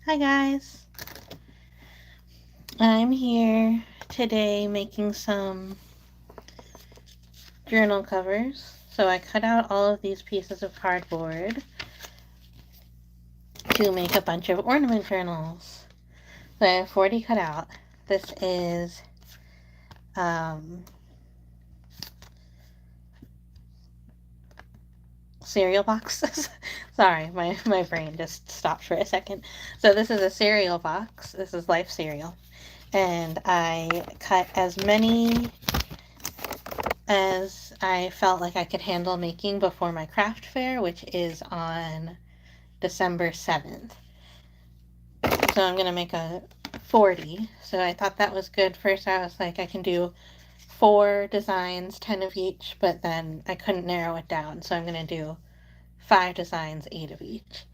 Hi guys, I'm here today making some journal covers. So I cut out all of these pieces of cardboard to make a bunch of ornament journals that I've already cut out. This is cereal boxes. Sorry, my brain just stopped for a second. So this is a cereal box. This is Life cereal. And I cut as many as I felt like I could handle making before my craft fair, which is on December 7th. So I'm going to make a 40. So I thought that was good. First, I was like, I can do 4 designs, 10 of each, but then I couldn't narrow it down. So I'm going to do 5 designs, 8 of each.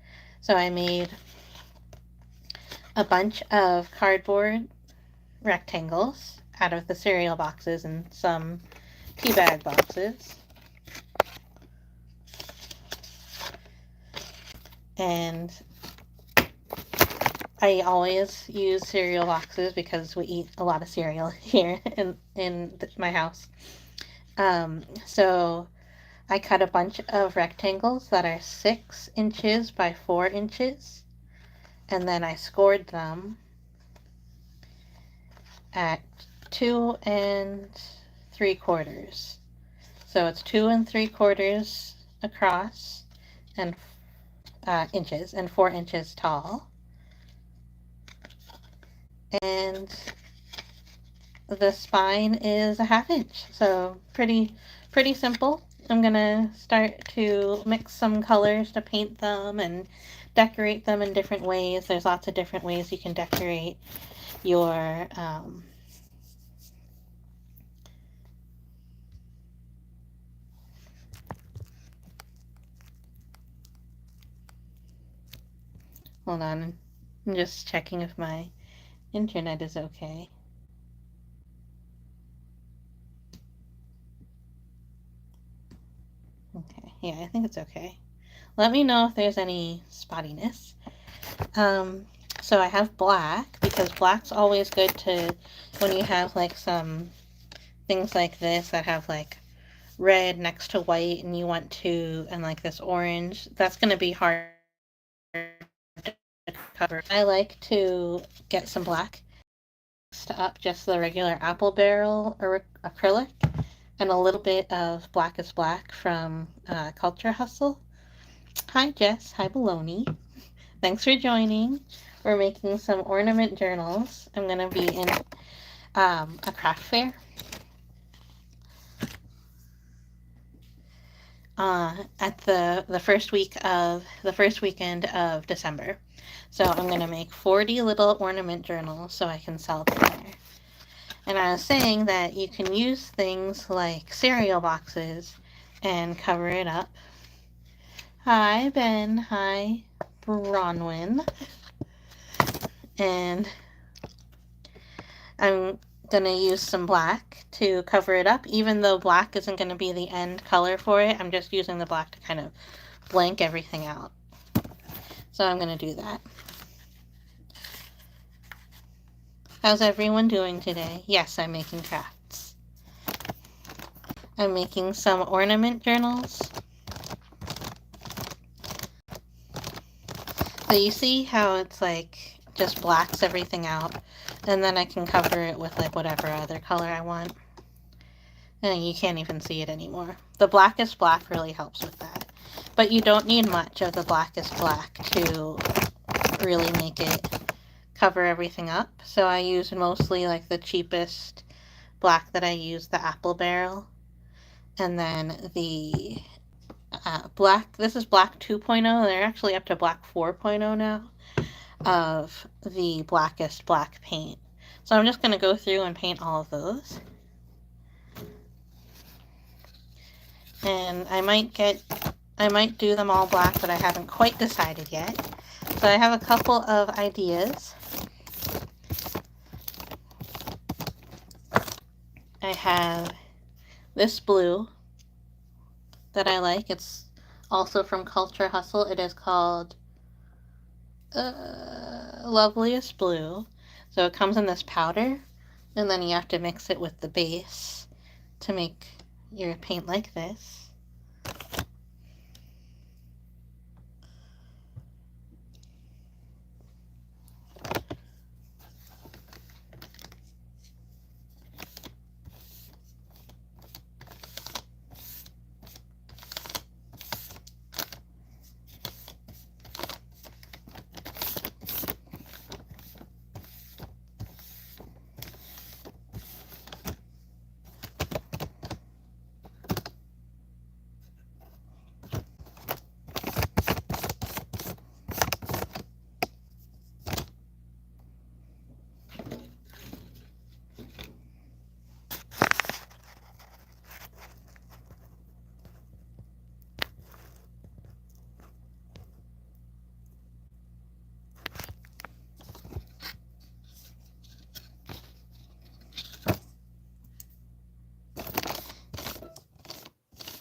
So I made a bunch of cardboard rectangles out of the cereal boxes and some tea bag boxes. And I always use cereal boxes because we eat a lot of cereal here in my house. So I cut a bunch of rectangles that are 6 inches by 4 inches, and then I scored them at 2 3/4. So it's 2 3/4 across and inches and 4 inches tall. And the spine is a 1/2 inch, so pretty simple. I'm gonna start to mix some colors to paint them and decorate them in different ways. There's lots of different ways you can decorate your hold on, I'm just checking if my internet is okay. Okay, yeah, I think it's okay. Let me know if there's any spottiness. So I have black because black's always good to when you have like some things like this that have like red next to white and you want to and like this orange, that's going to be hard to cover. I like to get some black up just the regular apple barrel or acrylic and a little bit of Black is Black from Culture Hustle. Hi Jess, hi Baloney. Thanks for joining. We're making some ornament journals. I'm going to be in a craft fair at the first weekend of December. So I'm gonna make 40 little ornament journals so I can sell them there. And I was saying that you can use things like cereal boxes and cover it up. Hi Ben, hi Bronwyn, and I'm gonna use some black to cover it up. Even though black isn't gonna be the end color for it, I'm just using the black to kind of blank everything out. So I'm gonna do that. How's everyone doing today? Yes, I'm making crafts. I'm making some ornament journals. So you see how it's like just blacks everything out, and then I can cover it with like whatever other color I want. And you can't even see it anymore. The blackest black really helps with that. But you don't need much of the blackest black to really make it cover everything up. So I use mostly like the cheapest black that I use, the apple barrel. And then the black, this is black 2.0. They're actually up to black 4.0 now of the blackest black paint. So I'm just going to go through and paint all of those. And I might do them all black, but I haven't quite decided yet. So I have a couple of ideas. I have this blue that I like. It's also from Culture Hustle. It is called Loveliest Blue. So it comes in this powder, and then you have to mix it with the base to make your paint like this.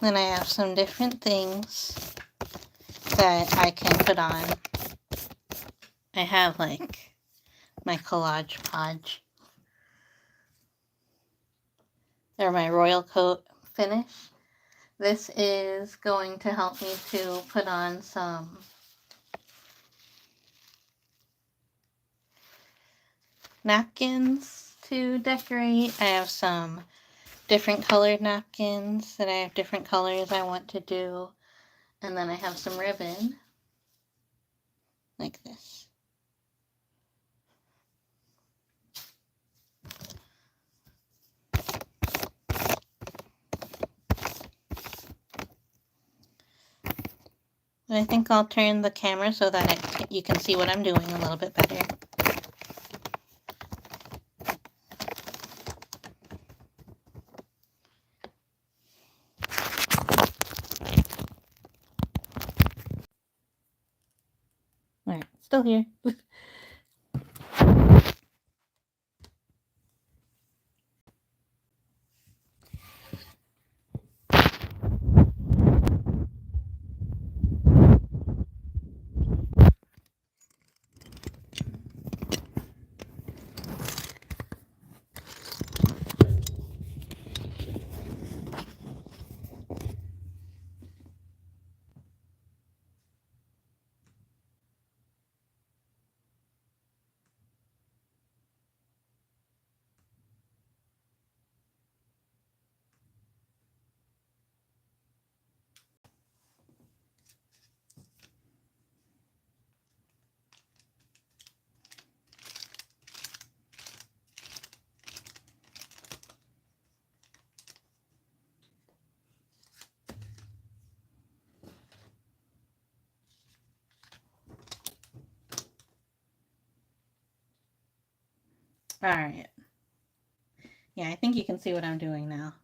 Then I have some different things that I can put on. I have like my Collage Podge, or my Royal Coat finish. This is going to help me to put on some napkins to decorate. I have some different colored napkins that I have different colors I want to do. And then I have some ribbon like this. And I think I'll turn the camera so that you can see what I'm doing a little bit better. Alright, still here. Alright. Yeah, I think you can see what I'm doing now.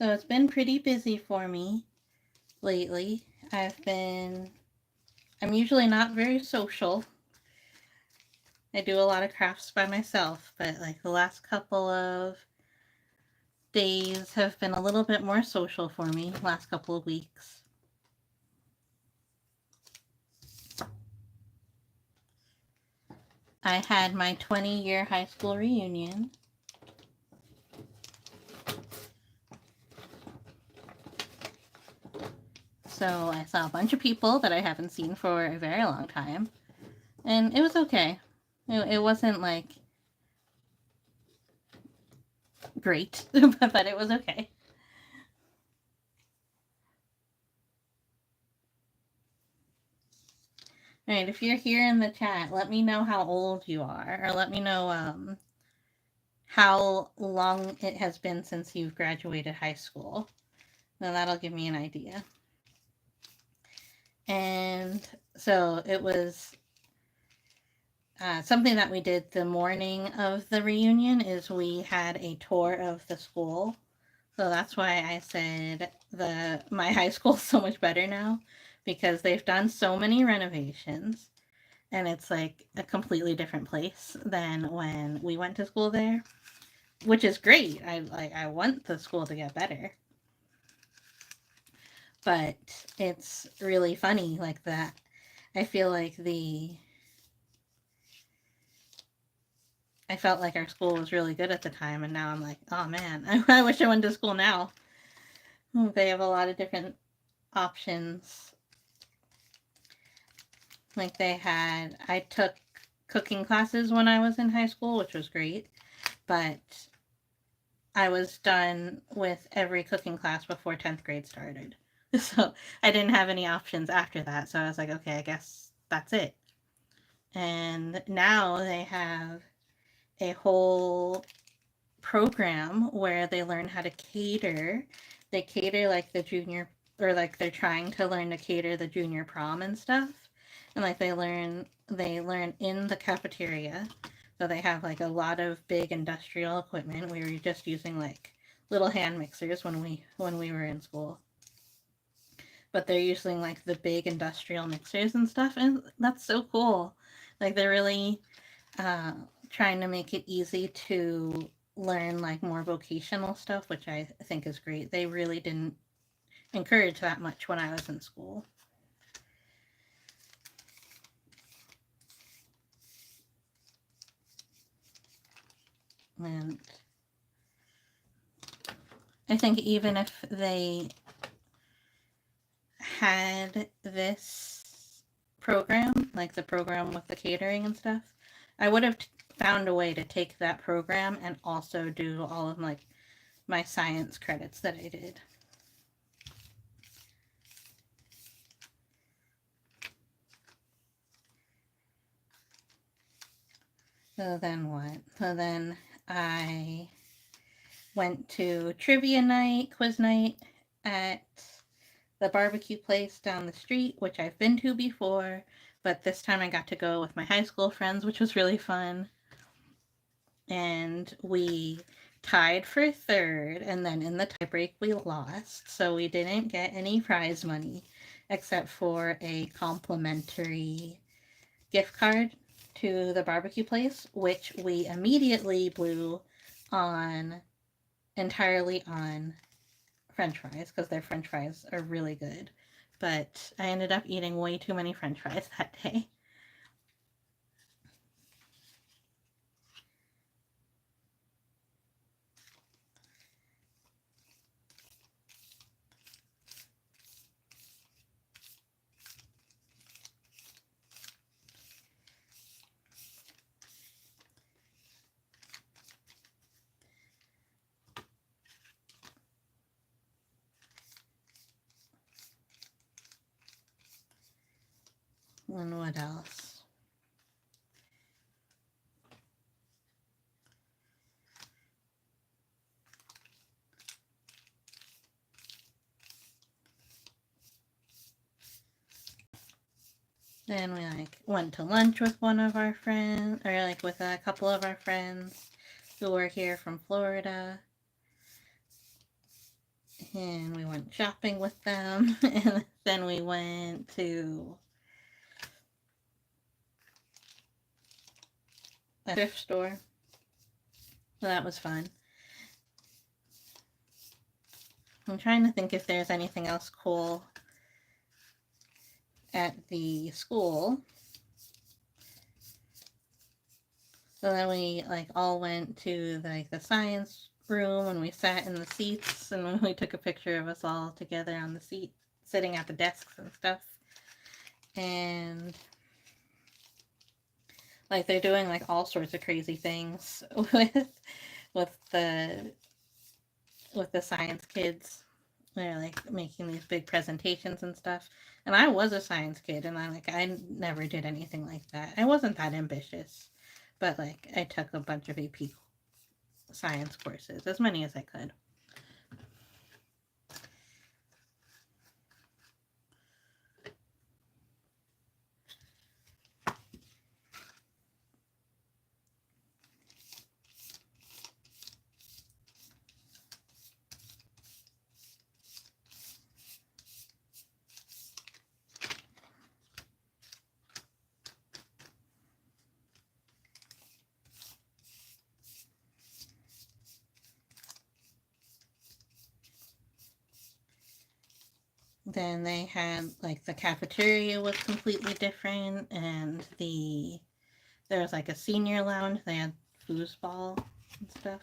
So it's been pretty busy for me lately. I'm usually not very social. I do a lot of crafts by myself, but like the last couple of days have been a little bit more social for me, last couple of weeks. I had my 20-year high school reunion. So I saw a bunch of people that I haven't seen for a very long time. And it was okay. It wasn't like great, but it was okay. All right, if you're here in the chat, let me know how old you are, or let me know how long it has been since you've graduated high school. Now that'll give me an idea. And so it was something that we did the morning of the reunion is we had a tour of the school. So that's why I said my high school is so much better now, because they've done so many renovations. and it's like a completely different place than when we went to school there, which is great. I want the school to get better, but it's really funny like that. I feel like I felt like our school was really good at the time, and now I'm like, oh man, I wish I went to school now. They have a lot of different options. Like I took cooking classes when I was in high school, which was great, but I was done with every cooking class before 10th grade started. So I didn't have any options after that. So I was like, okay, I guess that's it. And now they have a whole program where they learn how to cater. They cater like the junior, or like they're trying to learn to cater the junior prom and stuff. And like they learn in the cafeteria. So they have like a lot of big industrial equipment. We were just using like little hand mixers when we were in school. But they're using like the big industrial mixers and stuff, and that's so cool. Like they're really uh, trying to make it easy to learn like more vocational stuff, which I think is great. They really didn't encourage that much when I was in school. And I think even if they had this program, like the program with the catering and stuff, I would have found a way to take that program and also do all of like my science credits that I did. So then what? So then I went to trivia night, quiz night at the barbecue place down the street, which I've been to before, but this time I got to go with my high school friends, which was really fun. And we tied for third, and then in the tiebreak we lost, so we didn't get any prize money except for a complimentary gift card to the barbecue place, which we immediately blew on entirely on french fries because their french fries are really good. But I ended up eating way too many french fries that day. And what else? Then we like went to lunch with one of our friends, or like with a couple of our friends who were here from Florida. And we went shopping with them. And then we went to a thrift store. So that was fun. I'm trying to think if there's anything else cool at the school. So then we like all went to like the science room and we sat in the seats and we took a picture of us all together on the seat, sitting at the desks and stuff. And like they're doing like all sorts of crazy things with the with the science kids. They're like making these big presentations and stuff. And I was a science kid and I never did anything like that. I wasn't that ambitious. But like I took a bunch of AP science courses, as many as I could. then they had like the cafeteria was completely different, and there was like a senior lounge. They had foosball and stuff.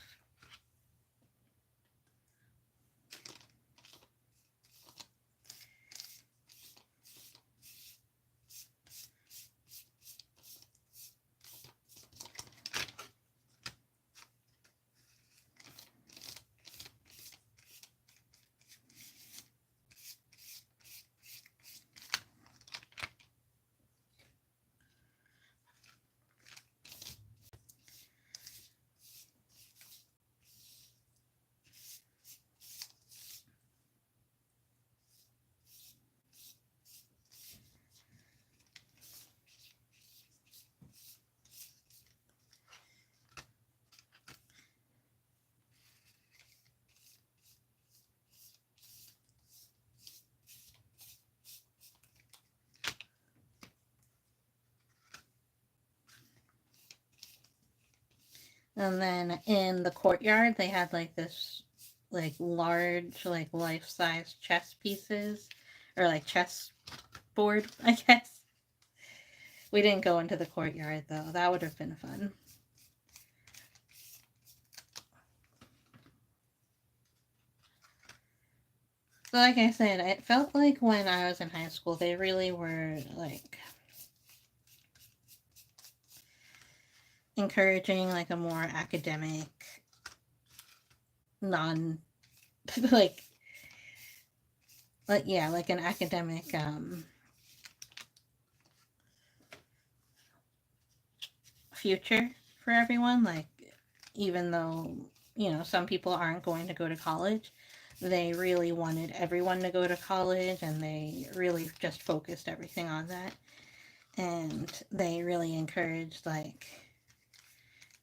And then in the courtyard, they had like this like large like life-size chess pieces, or like chess board, I guess. We didn't go into the courtyard though. That would have been fun. So like I said, it felt like when I was in high school, they really were like encouraging like a more academic, non like yeah, like an academic future for everyone. Like, even though, some people aren't going to go to college, they really wanted everyone to go to college, and they really just focused everything on that. And they really encouraged, like,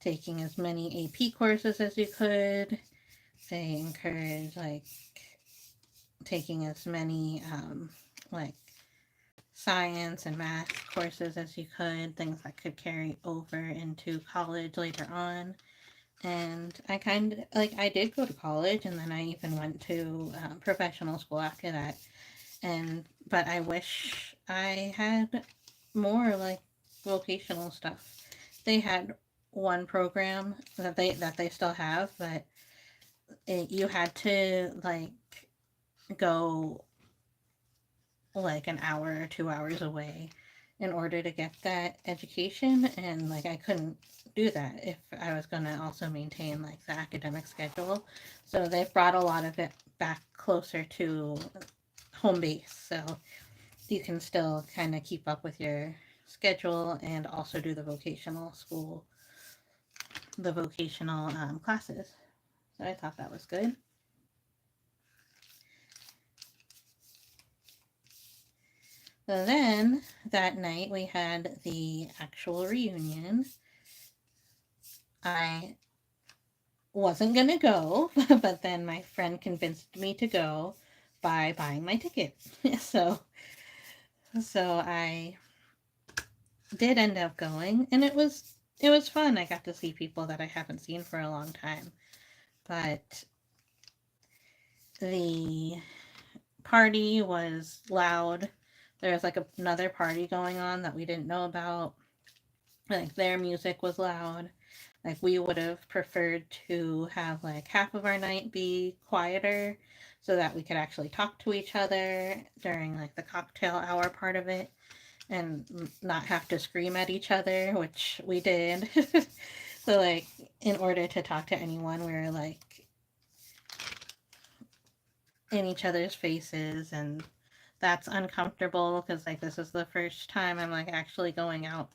taking as many AP courses as you could. They encouraged, like, taking as many, like, science and math courses as you could, things that could carry over into college later on. And I kind of like, I did go to college, and then I even went to professional school after that. And but I wish I had more like vocational stuff. They had one program that they still have, but you had to like go like an hour or 2 hours away in order to get that education, and like I couldn't do that if I was going to also maintain like the academic schedule. So they've brought a lot of it back closer to home base, so you can still kind of keep up with your schedule and also do the vocational classes. So I thought that was good. So then that night we had the actual reunion. I wasn't going to go, but then my friend convinced me to go by buying my ticket. so so I did end up going, and it was fun. I got to see people that I haven't seen for a long time. But the party was loud. There was like another party going on that we didn't know about. Like, their music was loud. Like, we would have preferred to have like half of our night be quieter so that we could actually talk to each other during like the cocktail hour part of it, and not have to scream at each other, which we did. So like, in order to talk to anyone, we were like in each other's faces, and that's uncomfortable because like this is the first time I'm like actually going out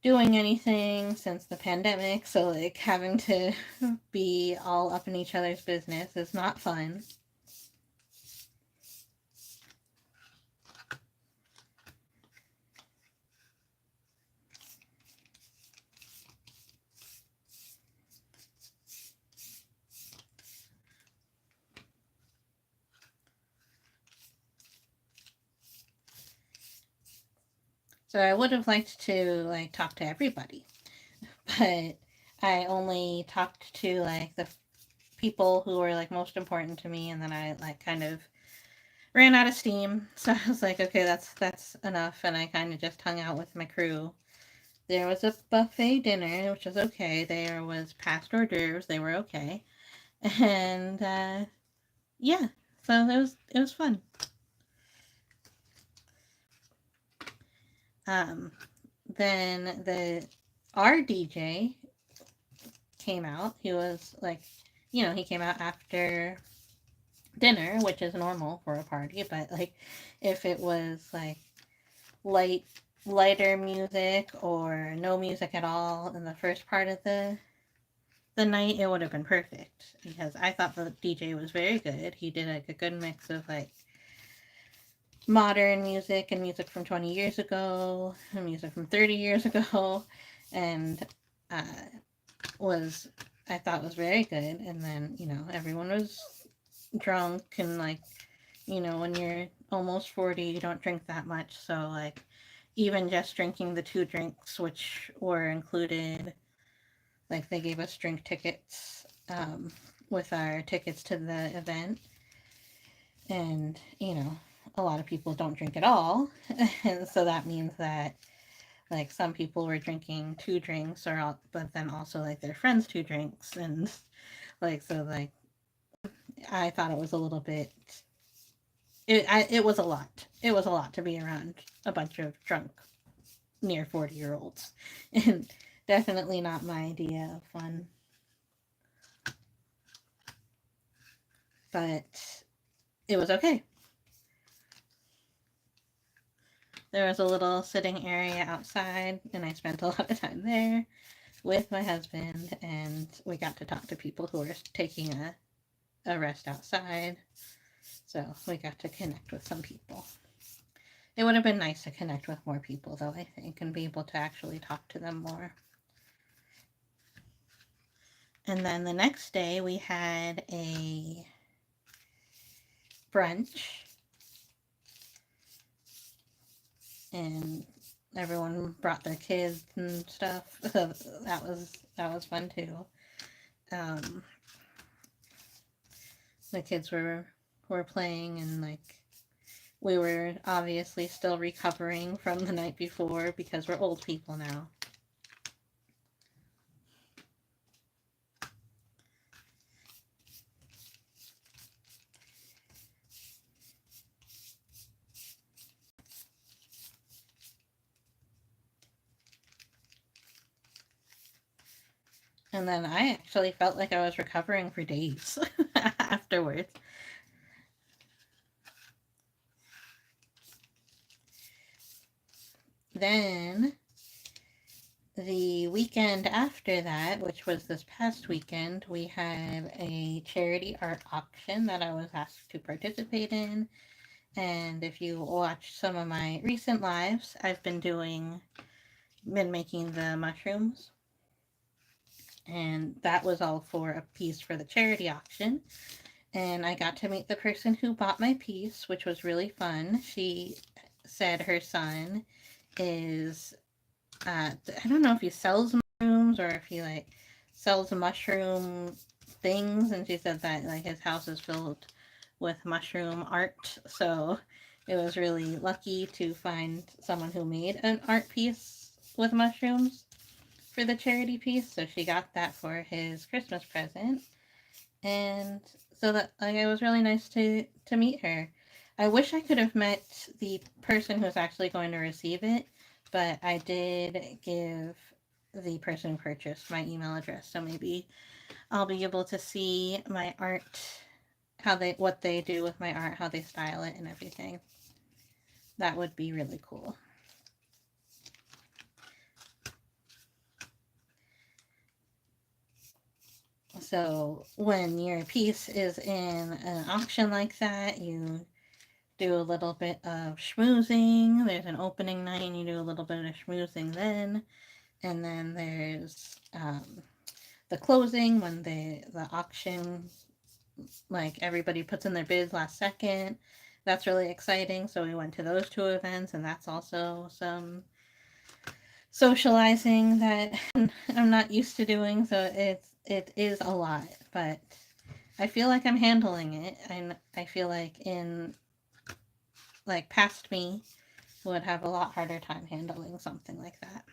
doing anything since the pandemic, so like having to be all up in each other's business is not fun. So I would have liked to like talk to everybody, but I only talked to like the people who were like most important to me, and then I like kind of ran out of steam. So I was like, okay, that's enough. And I kind of just hung out with my crew. There was a buffet dinner, which was okay. There was past hors d'oeuvres. They were okay. And yeah, so it was fun. Um, then our DJ came out. He was like, he came out after dinner, which is normal for a party, but like if it was like light lighter music or no music at all in the first part of the night, it would have been perfect because I thought the DJ was very good. He did like a good mix of like modern music and music from 20 years ago and music from 30 years ago, and uh, was I thought was very good. And then everyone was drunk, and like when you're almost 40, you don't drink that much, so like even just drinking the 2 drinks, which were included, like they gave us drink tickets with our tickets to the event. And a lot of people don't drink at all. And so that means that like some people were drinking 2 drinks, but then also like their friends 2 drinks. And like so like I thought it was a little bit, it was a lot. It was a lot to be around a bunch of drunk near 40-year-olds. And definitely not my idea of fun. But it was okay. There was a little sitting area outside, and I spent a lot of time there with my husband, and we got to talk to people who were taking a rest outside. So we got to connect with some people. It would have been nice to connect with more people, though, I think, and be able to actually talk to them more. And then the next day, we had a brunch, and everyone brought their kids and stuff. So that was fun too. The kids were playing, and like we were obviously still recovering from the night before because we're old people now. And then I actually felt like I was recovering for days afterwards. Then the weekend after that, which was this past weekend, we had a charity art auction that I was asked to participate in. And if you watch some of my recent lives, I've been making the mushrooms. And that was all for a piece for the charity auction. And I got to meet the person who bought my piece, which was really fun. She said her son is, I don't know if he sells mushrooms or if he like sells mushroom things. And she said that like his house is filled with mushroom art. So it was really lucky to find someone who made an art piece with mushrooms for the charity piece. So she got that for his Christmas present. And so that like it was really nice to meet her. I wish I could have met the person who's actually going to receive it, but I did give the person who purchased my email address, so maybe I'll be able to see my art, what they do with my art, how they style it and everything. That would be really cool. So when your piece is in an auction like that, you do a little bit of schmoozing. There's an opening night, and you do a little bit of schmoozing then. And then there's the closing, when the auction, like everybody puts in their bids last second. That's really exciting. So we went to those 2 events, and that's also some socializing that I'm not used to doing. So it is a lot, but I feel like I'm handling it. And I feel like in like past me would have a lot harder time handling something like that.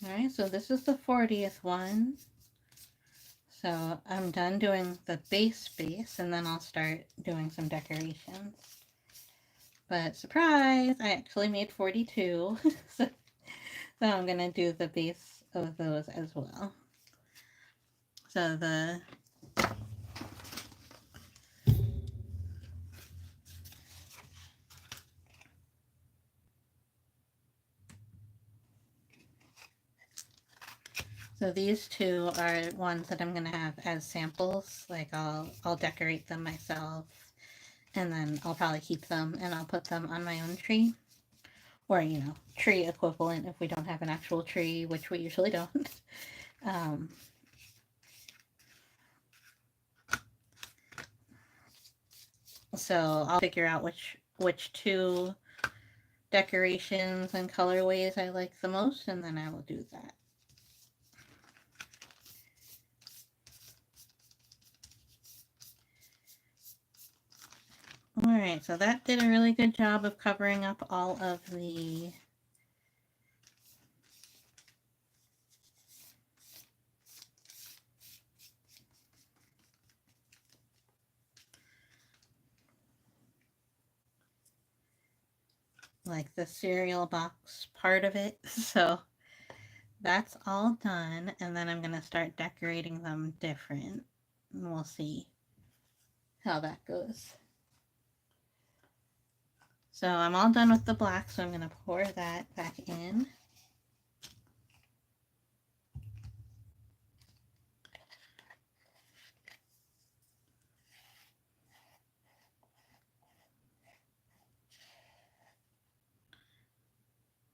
Alright, so this is the 40th one. So I'm done doing the base and then I'll start doing some decorations. But surprise, I actually made 42. So I'm going to do the base of those as well. So these two are ones that I'm going to have as samples. Like I'll decorate them myself and then I'll probably keep them and I'll put them on my own tree. Or, you know, tree equivalent if we don't have an actual tree, which we usually don't. So I'll figure out which two decorations and colorways I like the most, and then I will do that. Alright, so that did a really good job of covering up all of the like the cereal box part of it. So that's all done, and then I'm going to start decorating them different, and we'll see how that goes. So I'm all done with the black, so I'm going to pour that back in.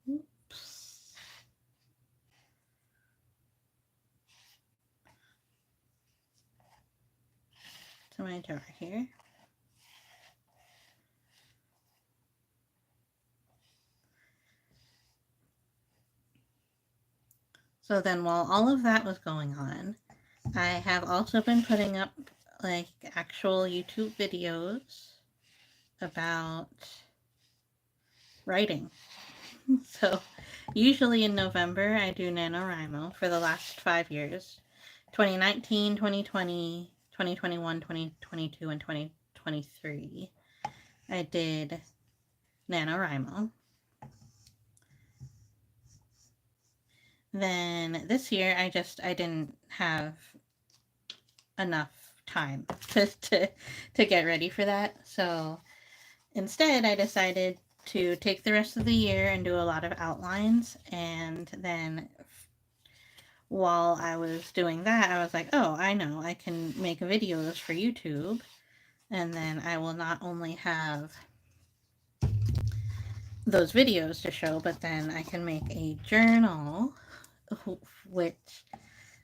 Oops. To my jar here. So then while all of that was going on, I have also been putting up like actual YouTube videos about writing. So usually in November I do NaNoWriMo for the last 5 years. 2019, 2020, 2021, 2022, and 2023. I did NaNoWriMo. Then this year I didn't have enough time to get ready for that. So instead I decided to take the rest of the year and do a lot of outlines, and then while I was doing that I was like, oh, I know I can make videos for YouTube, and then I will not only have those videos to show, but then I can make a journal which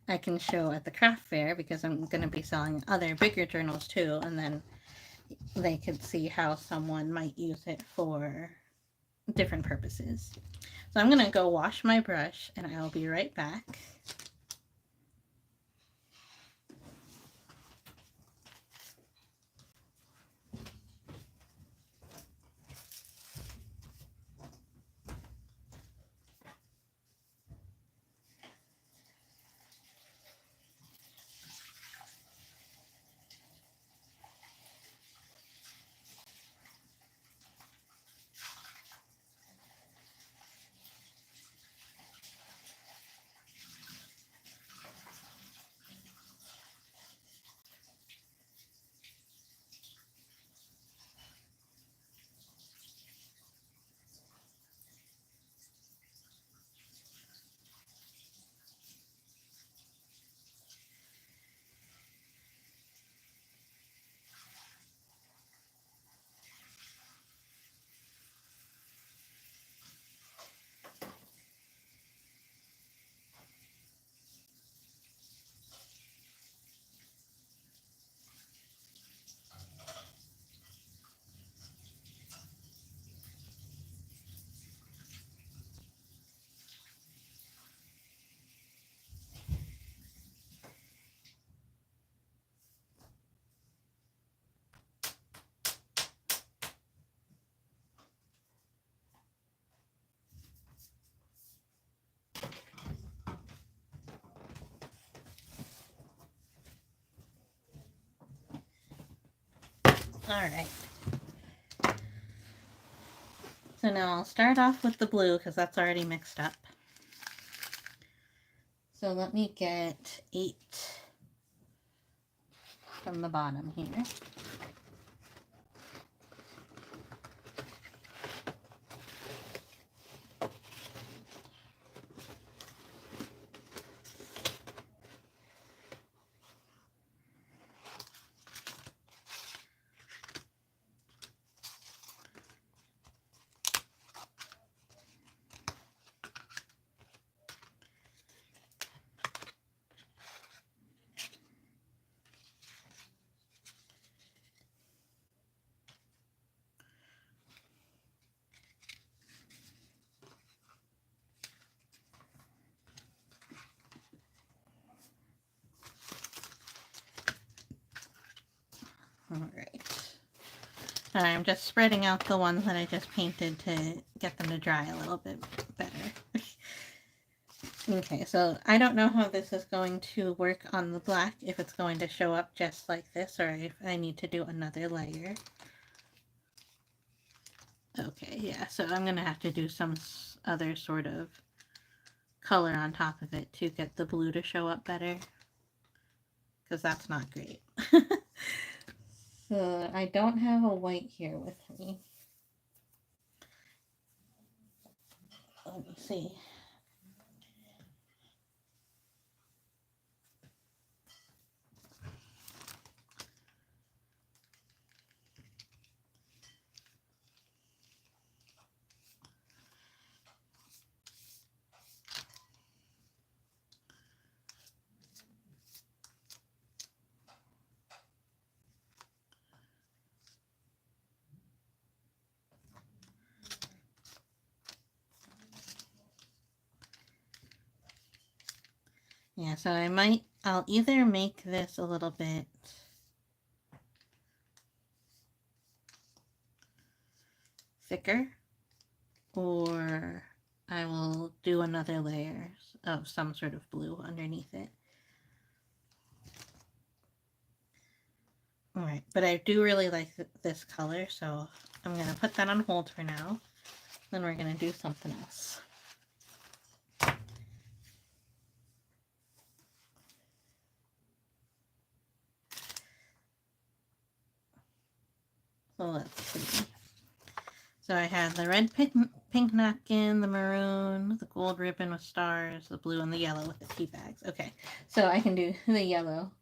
I can show at the craft fair, because I'm going to be selling other bigger journals too, and then they could see how someone might use it for different purposes. So I'm going to go wash my brush and I'll be right back. Alright. So now I'll start off with the blue because that's already mixed up. So let me get 8 from the bottom here. Alright. I'm just spreading out the ones that I just painted to get them to dry a little bit better. Okay, so I don't know how this is going to work on the black, if it's going to show up just like this, or if I need to do another layer. Okay, yeah, so I'm going to have to do some other sort of color on top of it to get the blue to show up better, because that's not great. So I don't have a white here with me. Let me see. Yeah, so I'll either make this a little bit thicker, or I will do another layer of some sort of blue underneath it. Alright, but I do really like this color, so I'm going to put that on hold for now. Then we're going to do something else. So let's see. So I have the red pink napkin, the maroon, the gold ribbon with stars, the blue, and the yellow with the tea bags. Okay, so I can do the yellow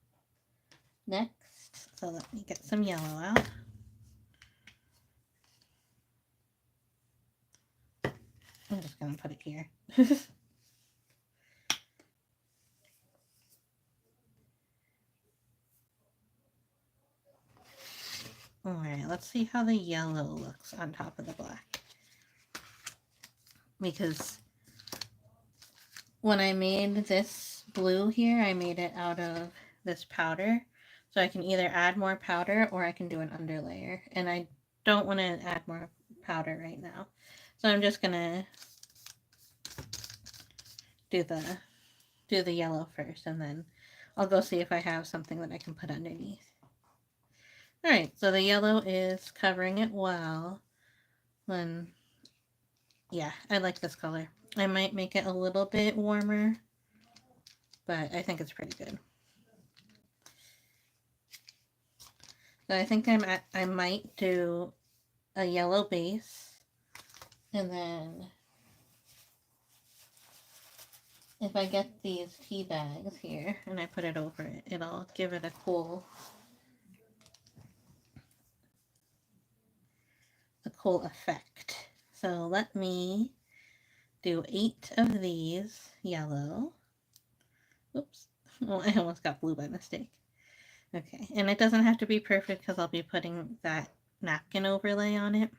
next. So let me get some yellow out. I'm just going to put it here. Alright, let's see how the yellow looks on top of the black. Because when I made this blue here, I made it out of this powder. So I can either add more powder or I can do an underlayer. And I don't want to add more powder right now. So I'm just going to do the yellow first, and then I'll go see if I have something that I can put underneath. Alright, so the yellow is covering it well. Then, yeah, I like this color. I might make it a little bit warmer, but I think it's pretty good. So I think I might do a yellow base, and then if I get these tea bags here and I put it over it, it'll give it a cool effect. So let me do 8 of these yellow. Oops. Oh, I almost got blue by mistake. Okay, and it doesn't have to be perfect because I'll be putting that napkin overlay on it.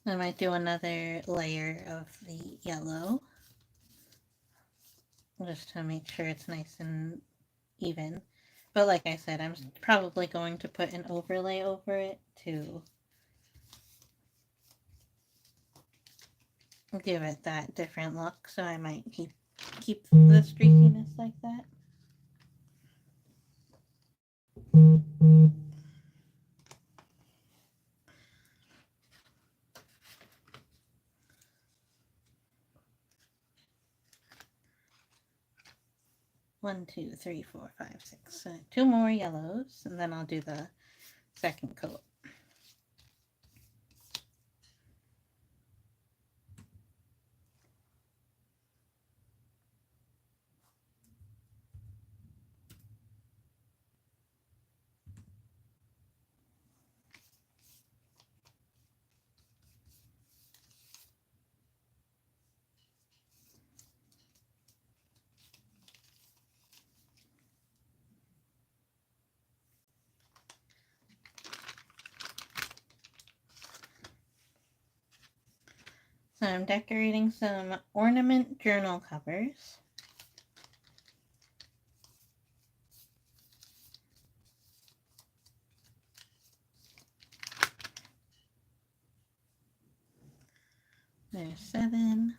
I might do another layer of the yellow, just to make sure it's nice and even. But like I said, I'm probably going to put an overlay over it to give it that different look, so I might keep the streakiness like that. One, two, three, four, five, six. So 2 more yellows, and then I'll do the second coat. So I'm decorating some ornament journal covers. There's 7.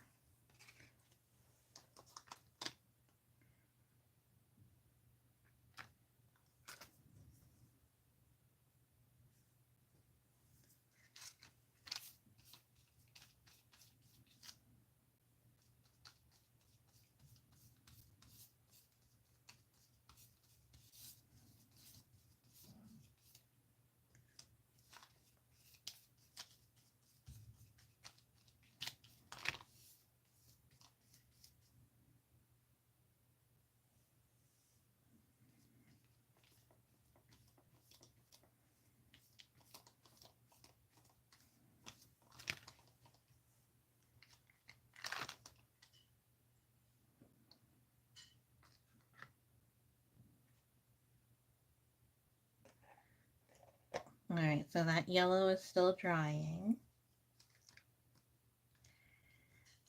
Alright, so that yellow is still drying.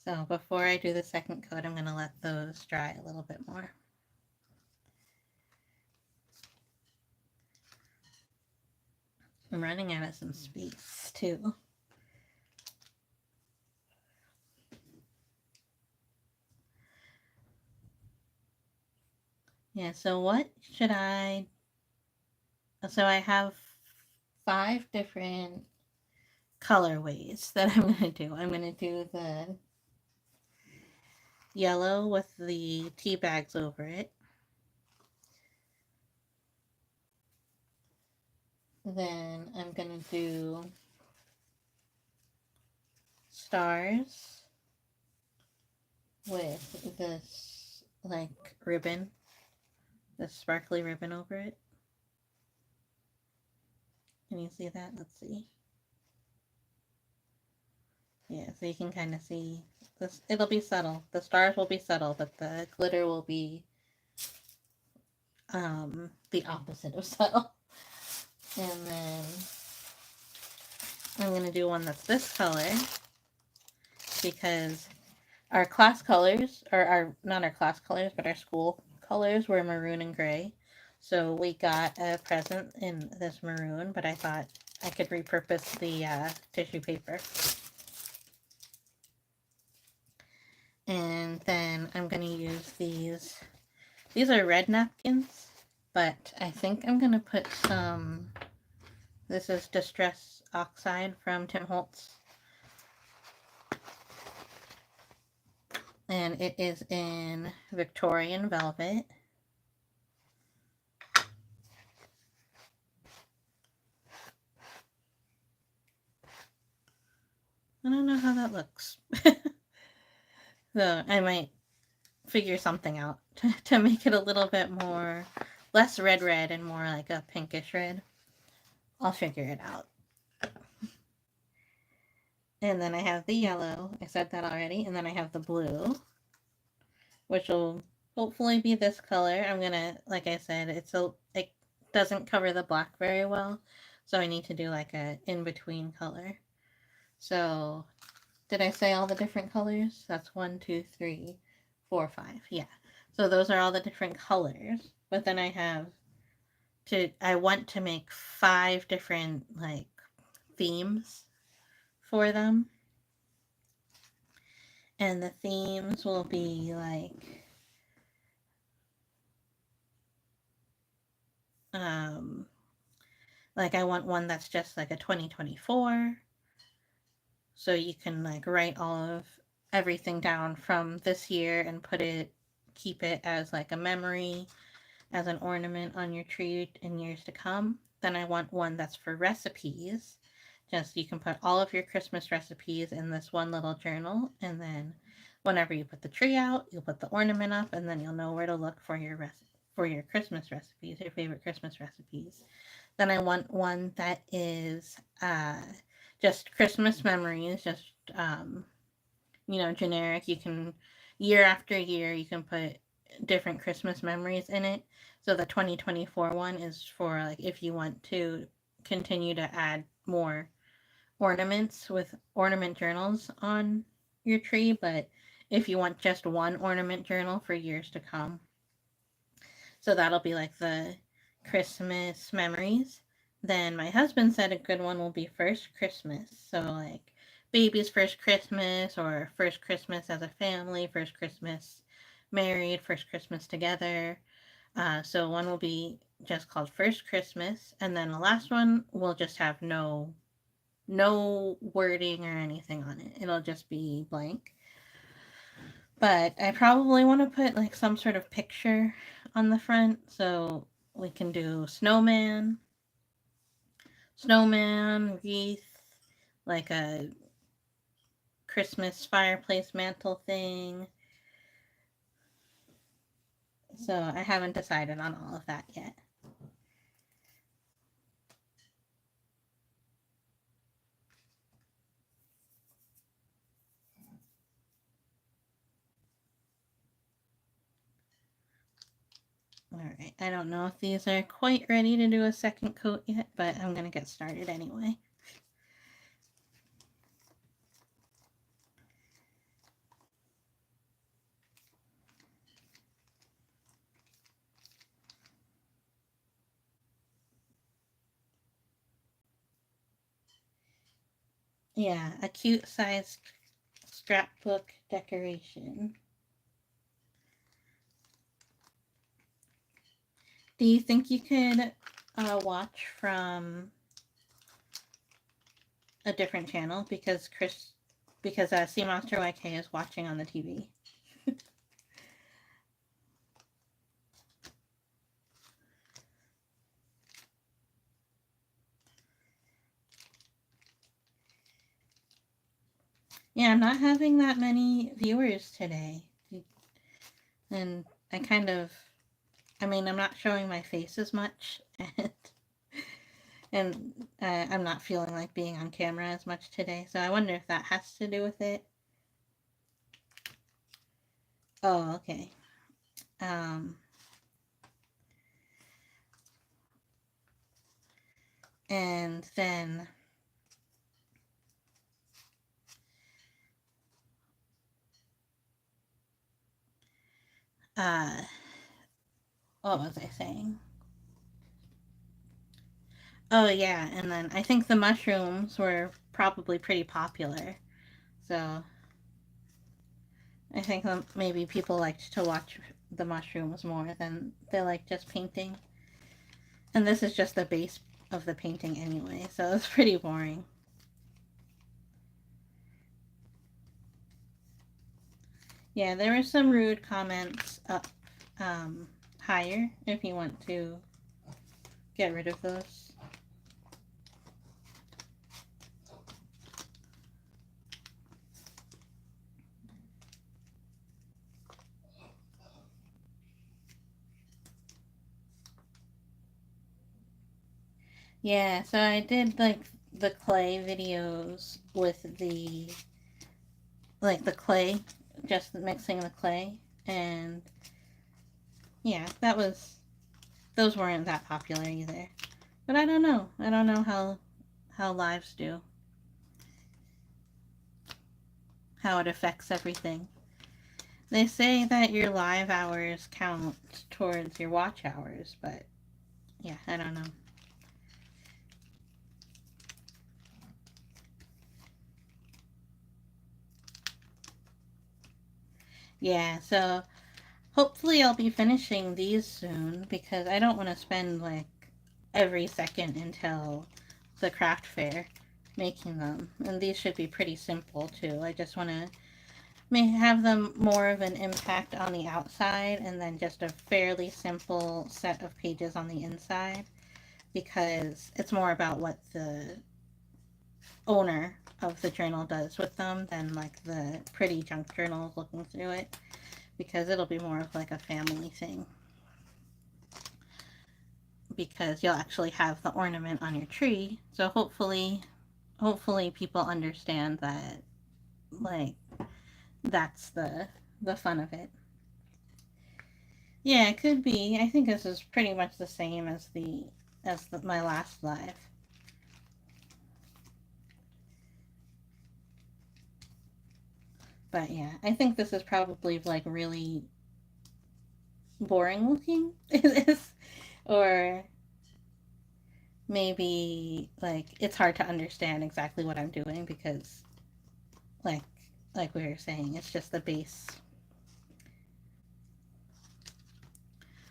So before I do the second coat, I'm going to let those dry a little bit more. I'm running out of some space too. Yeah, so what should I... So I have 5 different colorways that I'm going to do. I'm going to do the yellow with the tea bags over it. Then I'm going to do stars with this, like, ribbon. This sparkly ribbon over it. Can you see that? Let's see. Yeah, so you can kind of see this. It'll be subtle. The stars will be subtle, but the glitter will be the opposite of subtle. And then I'm going to do one that's this color because our class colors, or not our class colors, but our school colors were maroon and gray. So we got a present in this maroon, but I thought I could repurpose the tissue paper. And then I'm going to use these. These are red napkins, but I think I'm going to put some... This is Distress Oxide from Tim Holtz. And it is in Victorian Velvet. I don't know how that looks. So I might figure something out to make it a little bit more, less red and more like a pinkish red. I'll figure it out. And then I have the yellow. I said that already. And then I have the blue, which will hopefully be this color. I'm gonna, like I said, it doesn't cover the black very well, so I need to do like a in-between color. So, did I say all the different colors? That's 1, 2, 3, 4, 5. Yeah. So those are all the different colors. But then I want to make 5 different, like, themes for them. And the themes will be like I want one that's just like a 2024. So you can like write all of everything down from this year and keep it as like a memory, as an ornament on your tree in years to come. Then I want one that's for recipes. Just you can put all of your Christmas recipes in this one little journal, and then whenever you put the tree out, you'll put the ornament up, and then you'll know where to look for your Christmas recipes, your favorite Christmas recipes. Then I want one that is just Christmas memories, just generic. You can year after year you can put different Christmas memories in it. So the 2024 one is for like if you want to continue to add more ornaments with ornament journals on your tree, but if you want just one ornament journal for years to come. So that'll be like the Christmas memories. Then my husband said a good one will be first Christmas. So like baby's first Christmas or first Christmas as a family, first Christmas married, first Christmas together. So one will be just called First Christmas, and then the last one will just have no wording or anything on it. It'll just be blank. But I probably want to put like some sort of picture on the front, so we can do snowman, wreath, like a Christmas fireplace mantle thing. So I haven't decided on all of that yet. Alright, I don't know if these are quite ready to do a second coat yet, but I'm going to get started anyway. Yeah, a cute sized scrapbook decoration. Do you think you could watch from a different channel because Sea Monster YK is watching on the TV? Yeah, I'm not having that many viewers today. And I'm not showing my face as much, and I'm not feeling like being on camera as much today, so I wonder if that has to do with it. Oh, okay. And then what was I saying? Oh yeah, and then I think the mushrooms were probably pretty popular. So I think maybe people liked to watch the mushrooms more than they like just painting. And this is just the base of the painting anyway, so it's pretty boring. Yeah, there were some rude comments up higher if you want to get rid of those. Yeah, so I did like the clay videos with the clay, just mixing the clay, and yeah, those weren't that popular either. But I don't know. I don't know how lives do. how it affects everything. They say that your live hours count towards your watch hours, but yeah, I don't know. Yeah, so hopefully I'll be finishing these soon because I don't want to spend like every second until the craft fair making them. And these should be pretty simple too. I just want to may have them more of an impact on the outside and then just a fairly simple set of pages on the inside because it's more about what the owner of the journal does with them than like the pretty junk journals looking through it, because it'll be more of like a family thing, because you'll actually have the ornament on your tree. So hopefully people understand that, like, that's the fun of it. Yeah, it could be. I think this is pretty much the same as my last live. But yeah, I think this is probably like really boring looking. Or maybe like it's hard to understand exactly what I'm doing because like like we were saying, it's just the base.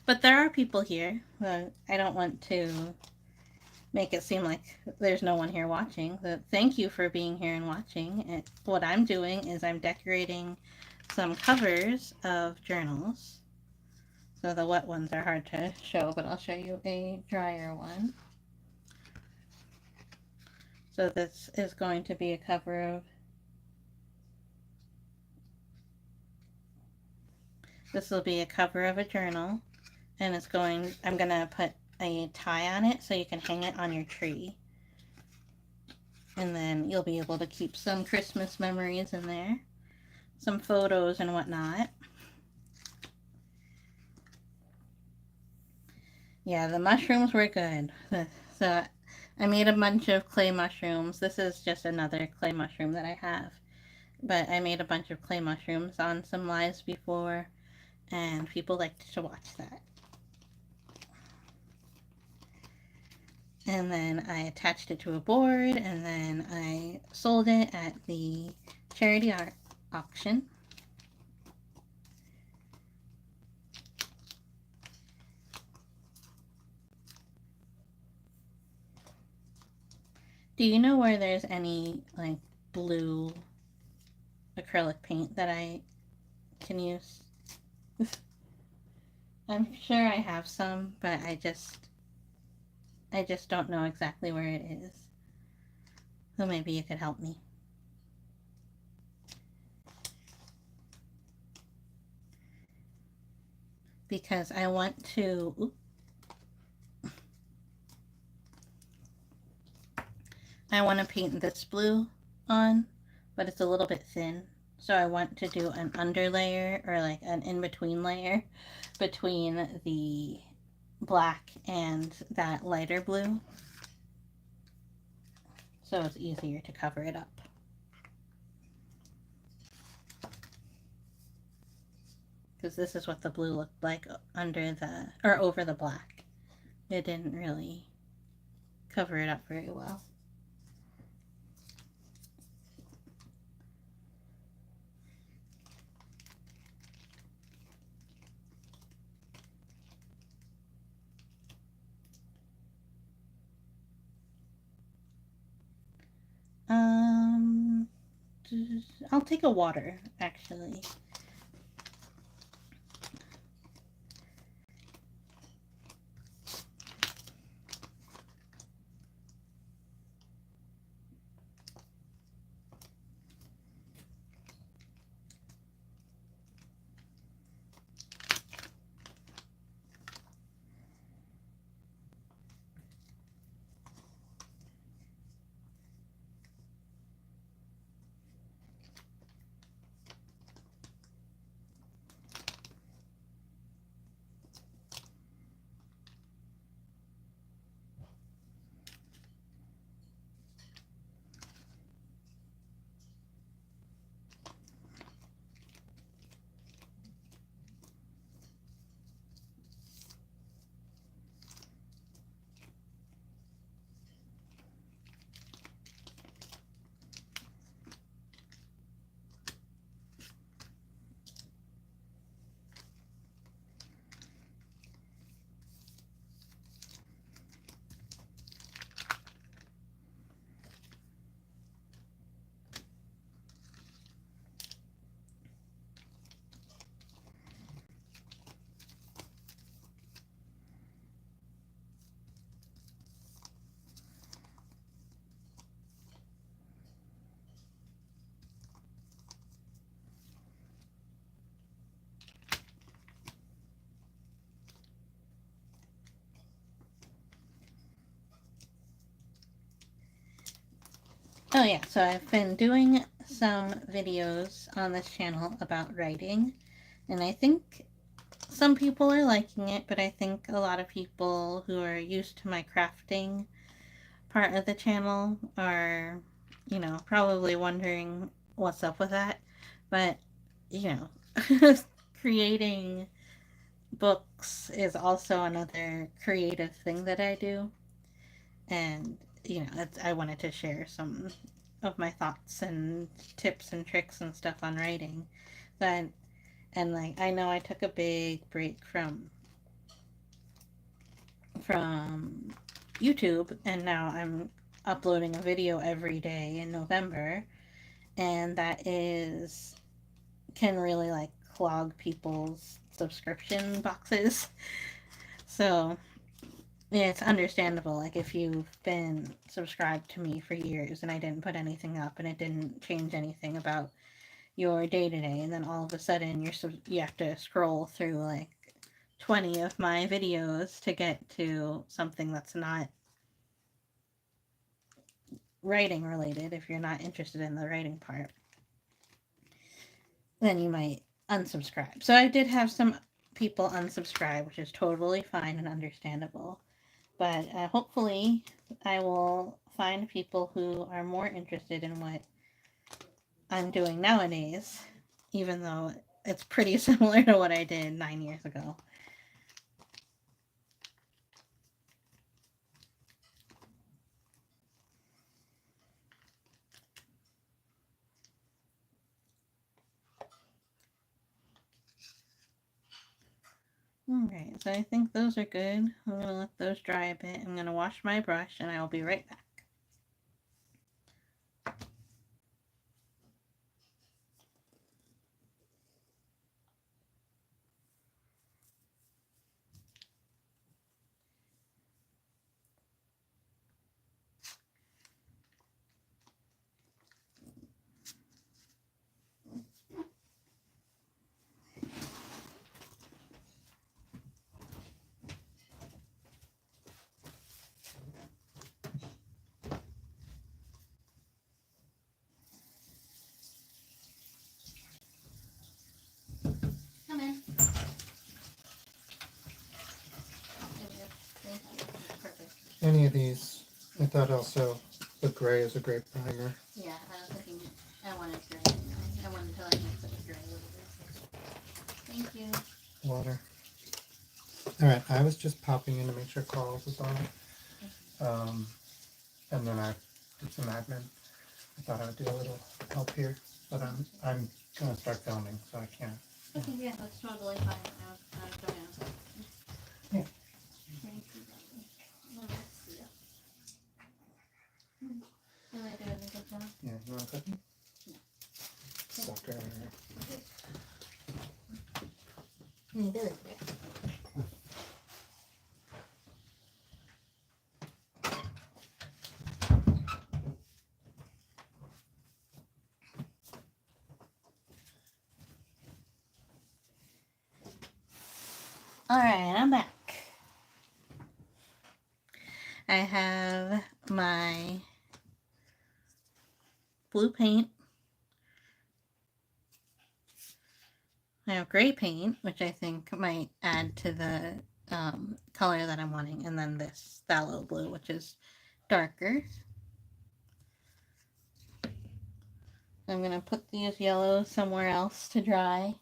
But there are people here. I don't want to make it seem like there's no one here watching. Thank you for being here and watching. What I'm doing is I'm decorating some covers of journals. So the wet ones are hard to show, but I'll show you a drier one. So this is going to be a cover of, this will be a cover of a journal, and I'm gonna put a tie on it so you can hang it on your tree. And then you'll be able to keep some Christmas memories in there, some photos and whatnot. Yeah, the mushrooms were good. So I made a bunch of clay mushrooms. This is just another clay mushroom that I have. But I made a bunch of clay mushrooms on some lives before, and people liked to watch that. And then I attached it to a board, and then I sold it at the charity art auction. Do you know where there's any like blue acrylic paint that I can use? I'm sure I have some, but I just don't know exactly where it is. So maybe you could help me. Because I want to, I want to paint this blue on, but it's a little bit thin. So I want to do an underlayer or like an in-between layer between the black and that lighter blue. So it's easier to cover it up. Because this is what the blue looked like under the, or over the black. It didn't really cover it up very well. Um, I'll take a water, actually. Oh yeah, so I've been doing some videos on this channel about writing, and I think some people are liking it, but I think a lot of people who are used to my crafting part of the channel are, probably wondering what's up with that. But, you know, creating books is also another creative thing that I do. And, I wanted to share some of my thoughts and tips and tricks and stuff on writing. That, and like, I know I took a big break from YouTube, and now I'm uploading a video every day in November, and that is can really like clog people's subscription boxes. So it's understandable. Like if you've been subscribed to me for years and I didn't put anything up and it didn't change anything about your day to day, and then all of a sudden you have to scroll through like 20 of my videos to get to something that's not writing related. If you're not interested in the writing part, then you might unsubscribe. So I did have some people unsubscribe, which is totally fine and understandable. But hopefully, I will find people who are more interested in what I'm doing nowadays, even though it's pretty similar to what I did 9 years ago. Alright, so I think those are good. I'm going to let those dry a bit. I'm going to wash my brush and I will be right back. Come in. Thank you. Perfect. Any of these. I thought also the gray is a great primer. Yeah, I was thinking I wanted gray. I wanted to like mix it with gray a little bit. Thank you. Water. Alright, I was just popping in to make sure Carl's was on. And then I did some admin. I thought I would do a little help here, but I'm gonna start filming, so I can't. Okay, yeah, that's totally fine. I was going to. Yeah. Thank you, Daddy. Let's see. Am I doing a good job? Yeah, you want a cookie? No. Sucker. Alright, I'm back. I have my blue paint. I have gray paint, which I think might add to the color that I'm wanting, and then this phthalo blue, which is darker. I'm going to put these yellows somewhere else to dry.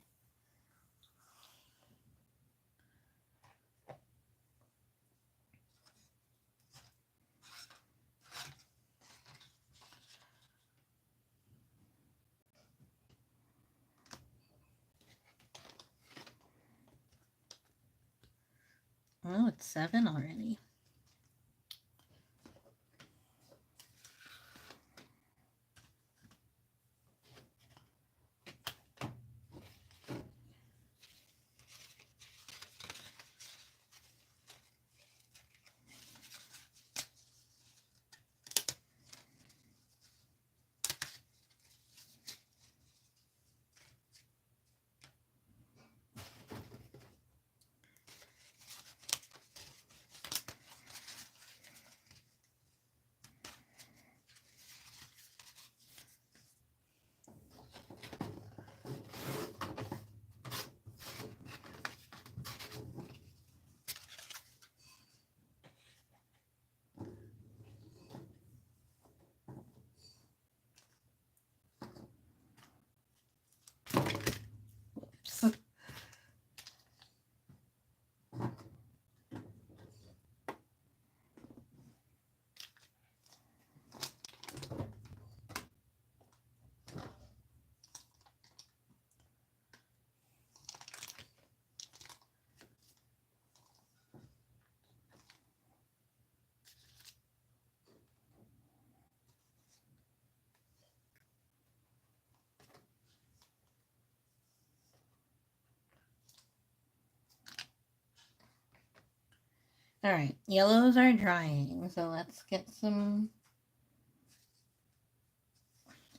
Oh, it's 7 already. Alright, yellows are drying, so let's get some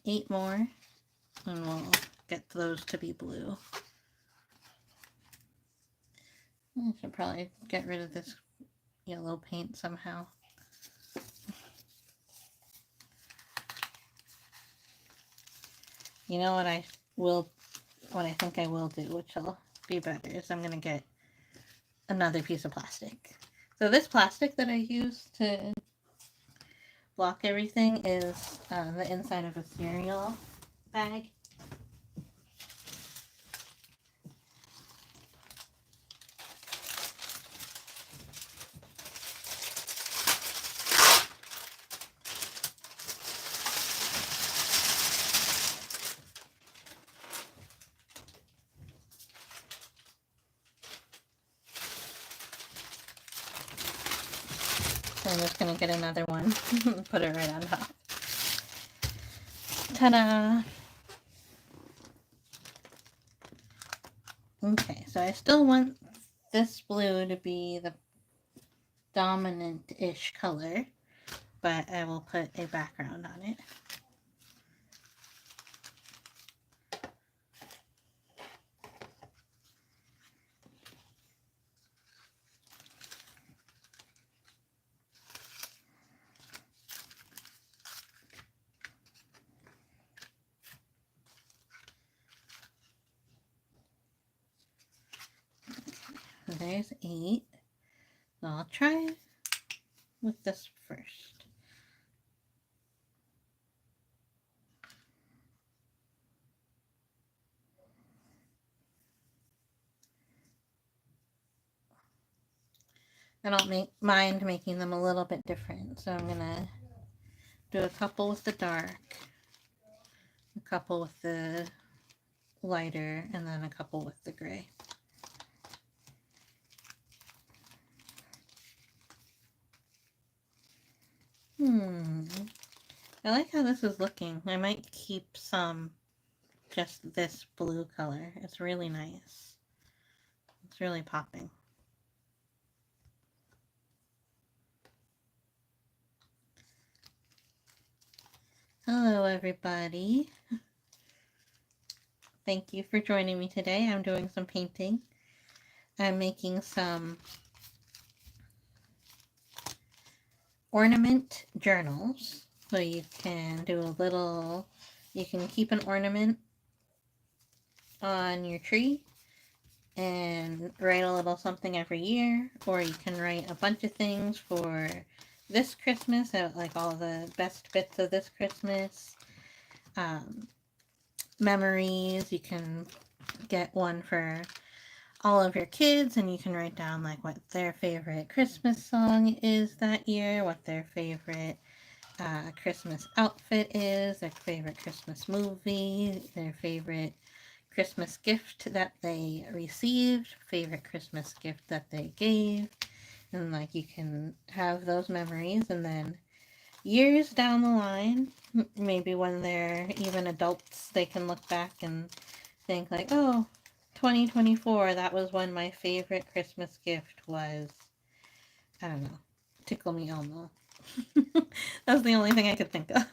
8 more, and we'll get those to be blue. I should probably get rid of this yellow paint somehow. You know what what I think I will do, which will be better, is I'm gonna get another piece of plastic. So this plastic that I use to block everything is the inside of a cereal bag. So I'm just gonna get another one, put it right on top. Ta-da! Okay, so I still want this blue to be the dominant-ish color, but I will put a background on it. So there's 8. So I'll try with this first. I don't mind making them a little bit different, so I'm gonna do a couple with the dark, a couple with the lighter, and then a couple with the gray. I like how this is looking. I might keep some just this blue color. It's really nice. It's really popping. Hello, everybody. Thank you for joining me today. I'm doing some painting. I'm making some ornament journals. So you can do a little, you can keep an ornament on your tree and write a little something every year, or you can write a bunch of things for this Christmas, like all the best bits of this Christmas, memories. You can get one for all of your kids, and you can write down like what their favorite Christmas song is that year, what their favorite Christmas outfit is, their favorite Christmas movie, their favorite Christmas gift that they received, favorite Christmas gift that they gave, and like you can have those memories, and then years down the line, maybe when they're even adults, they can look back and think like, oh, 2024, that was when my favorite Christmas gift was, I don't know, Tickle Me Elmo. That's the only thing I could think of.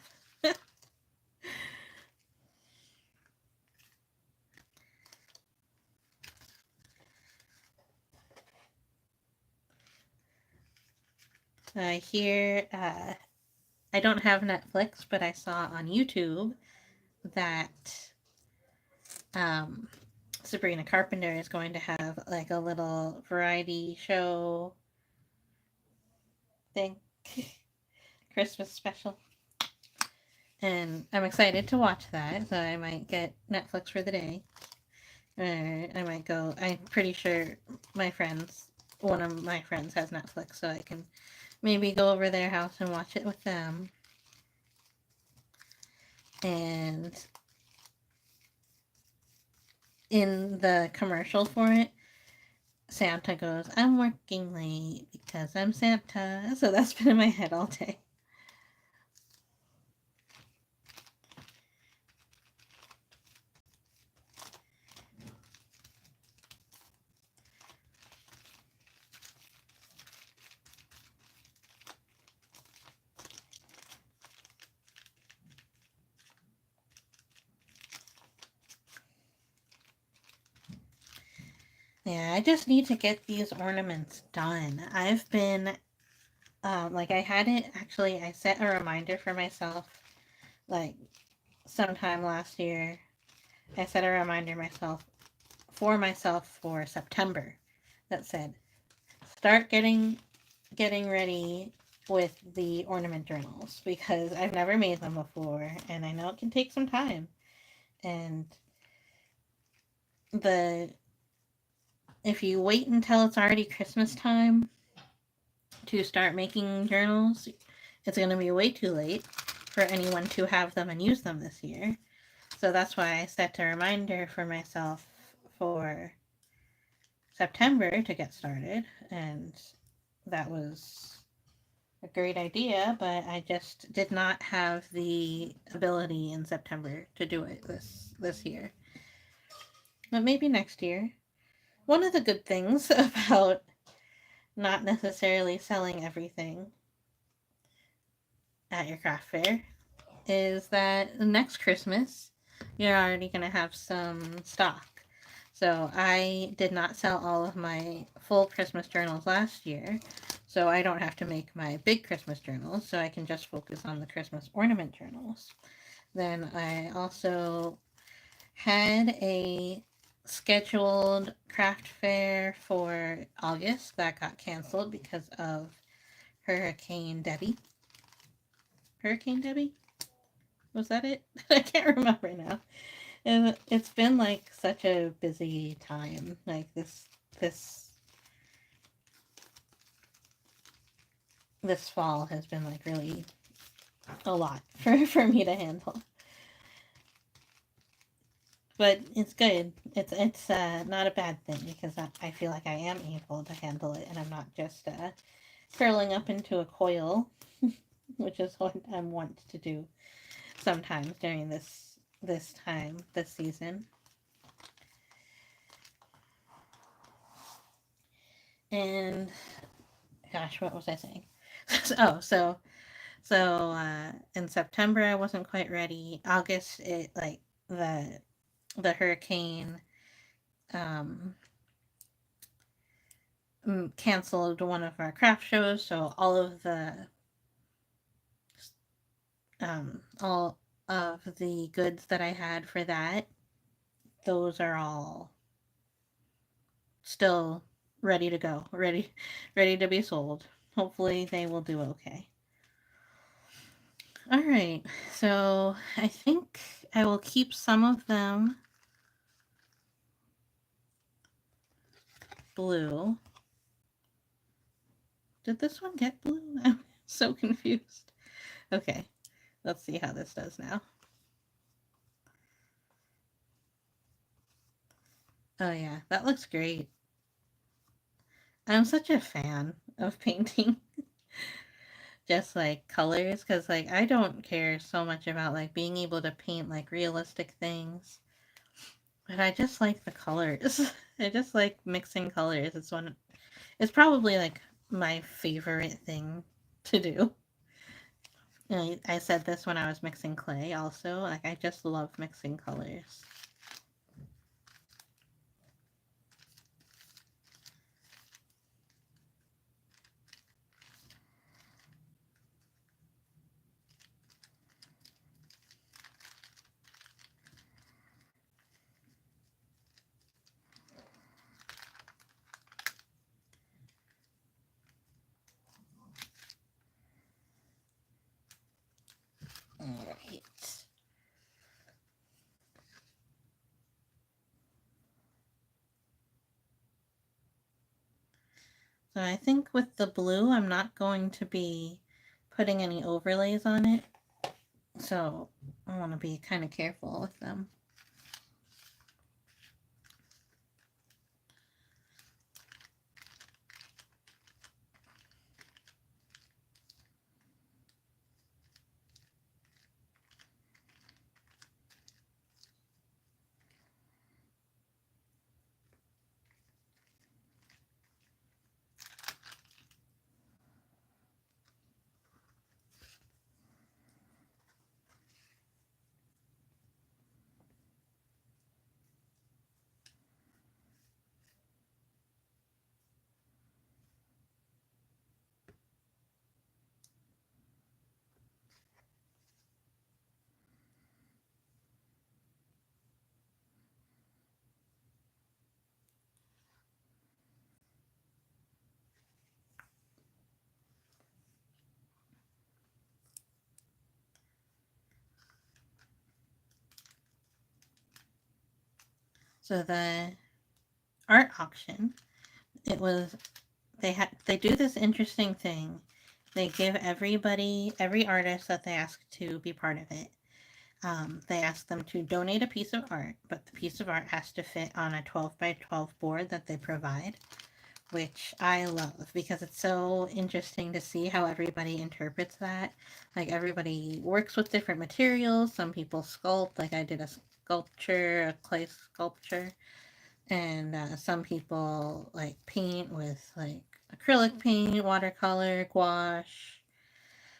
Here, I don't have Netflix, but I saw on YouTube that Sabrina Carpenter is going to have like a little variety show thing, Christmas special. And I'm excited to watch that, so I might get Netflix for the day. I might go, I'm pretty sure one of my friends has Netflix, so I can maybe go over their house and watch it with them. And in the commercial for it, Santa goes, I'm working late because I'm Santa. So that's been in my head all day. Yeah, I just need to get these ornaments done. I've been, like, I had it actually, I set a reminder for myself, like, sometime last year. I set a reminder myself for September that said, start getting ready with the ornament journals because I've never made them before and I know it can take some time. And the if you wait until it's already Christmas time to start making journals, it's going to be way too late for anyone to have them and use them this year. So that's why I set a reminder for myself for September to get started, and that was a great idea, but I just did not have the ability in September to do it this year. But maybe next year. One of the good things about not necessarily selling everything at your craft fair is that next Christmas you're already going to have some stock. So I did not sell all of my full Christmas journals last year, so I don't have to make my big Christmas journals, so I can just focus on the Christmas ornament journals. Then I also had a scheduled craft fair for August that got canceled because of Hurricane Debbie. Hurricane Debbie? Was that it? I can't remember now. And it's been like such a busy time. Like this this fall has been like really a lot for me to handle. But it's good. It's not a bad thing because I feel like I am able to handle it and I'm not just curling up into a coil, which is what I'm wont to do sometimes during this time, this season. And gosh, what was I saying? Oh, so in September I wasn't quite ready. August it like the hurricane um canceled one of our craft shows, so all of the goods that I had for that, those are all still ready to go, ready to be sold. Hopefully they will do okay. All right, so I think I will keep some of them blue. Did this one get blue? I'm so confused. Okay, let's see how this does now. Oh yeah, that looks great. I'm such a fan of painting just like colors because like I don't care so much about like being able to paint like realistic things, but I just like the colors. I just like mixing colors. It's probably like my favorite thing to do. I said this when I was mixing clay also. Like I just love mixing colors. All right. So I think with the blue, I'm not going to be putting any overlays on it. So I want to be kind of careful with them. So the art auction, it was they do this interesting thing. They give every artist that they ask to be part of it, they ask them to donate a piece of art, but the piece of art has to fit on a 12 by 12 board that they provide, which I love because it's so interesting to see how everybody interprets that. Like, everybody works with different materials. Some people sculpt, like I did a sculpture, a clay sculpture, and some people like paint with like acrylic paint, watercolor, gouache.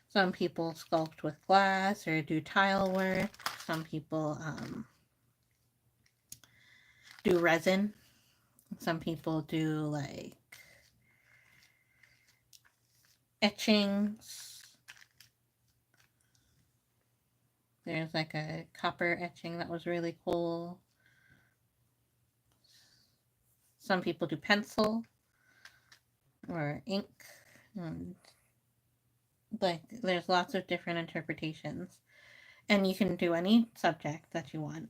Some people sculpt with glass or do tile work. Some people do resin. Some people do like etchings. There's like a copper etching that was really cool. Some people do pencil or ink. And like, there's lots of different interpretations. And you can do any subject that you want.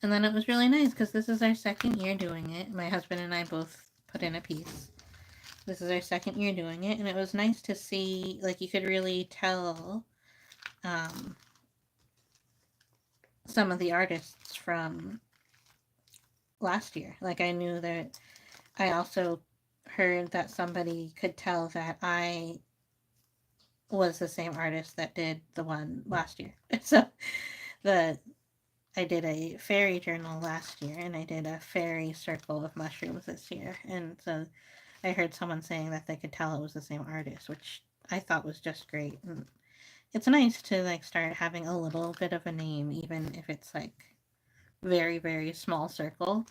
And then it was really nice because this is our second year doing it. My husband and I both put in a piece. This is our second year doing it, and it was nice to see, like, you could really tell um, some of the artists from last year. Like, I knew that I also heard that somebody could tell that I was the same artist that did the one last year. So the I did a fairy journal last year, and I did a fairy circle of mushrooms this year, and so I heard someone saying that they could tell it was the same artist, which I thought was just great. And it's nice to like start having a little bit of a name, even if it's like very, very small circle.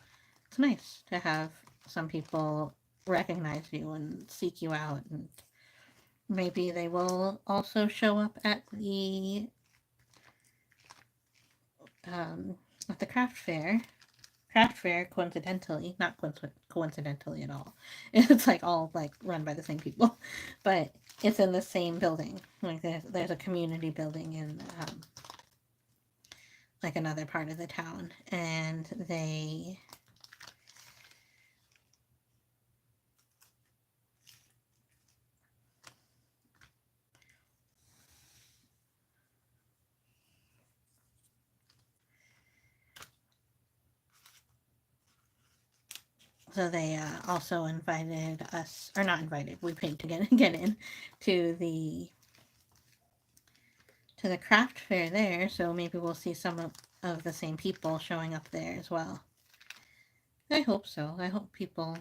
It's nice to have some people recognize you and seek you out, and maybe they will also show up um, at the craft fair. Craft fair, coincidentally, not coincidentally at all. It's like all like run by the same people, but it's in the same building. Like, there's a community building in like another part of the town, and they also invited us, or not invited. We paid to get in to the craft fair there. So maybe we'll see some of the same people showing up there as well. I hope so. I hope people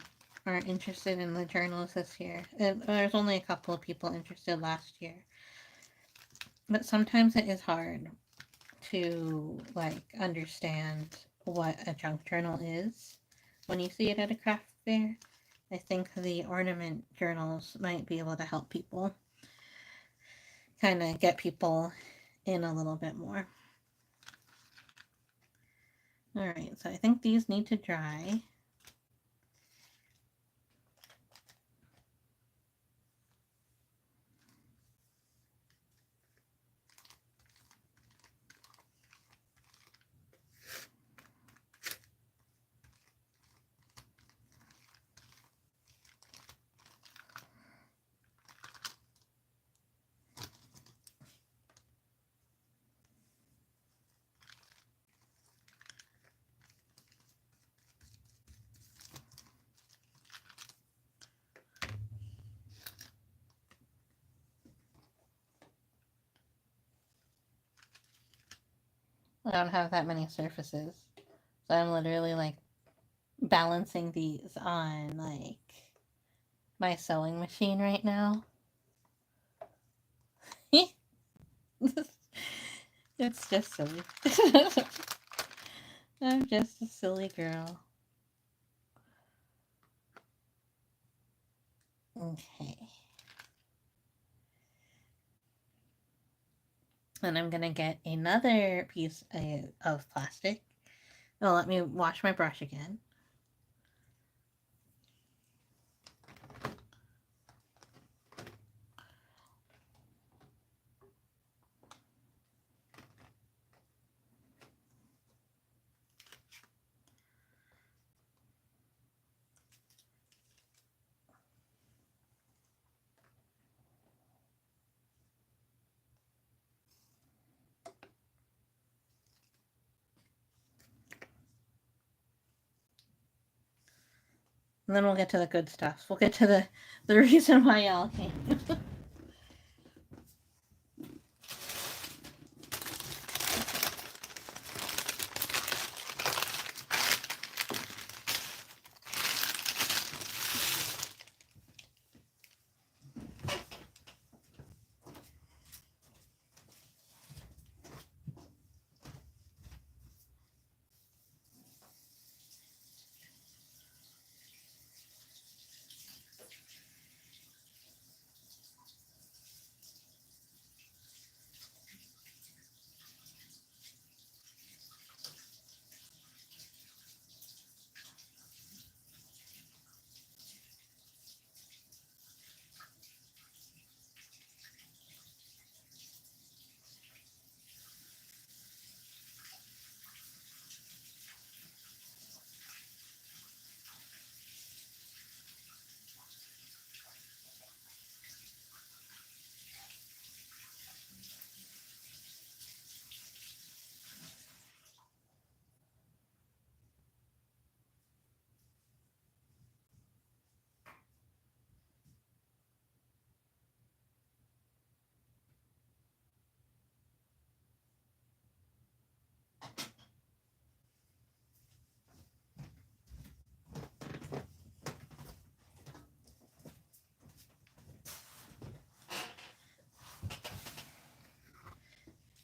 are interested in the journals this year. There's only a couple of people interested last year, but sometimes it is hard to like understand what a junk journal is when you see it at a craft fair. I think the ornament journals might be able to help people kind of get people in a little bit more. All right, so I think these need to dry. I don't have that many surfaces, so I'm literally like balancing these on like my sewing machine right now. It's just silly. I'm just a silly girl. Okay. And I'm gonna get another piece of plastic. Oh, let me wash my brush again. And then we'll get to the good stuff. We'll get to the reason why y'all came.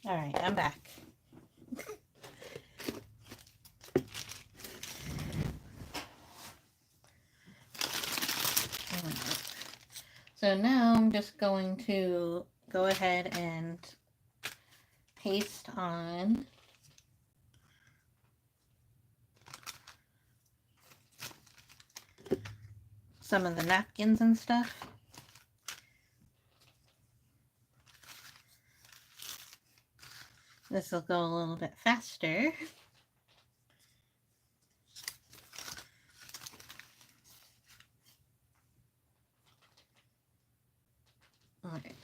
All right, I'm back. So now I'm just going to go ahead and paste on some of the napkins and stuff. This will go a little bit faster. All right.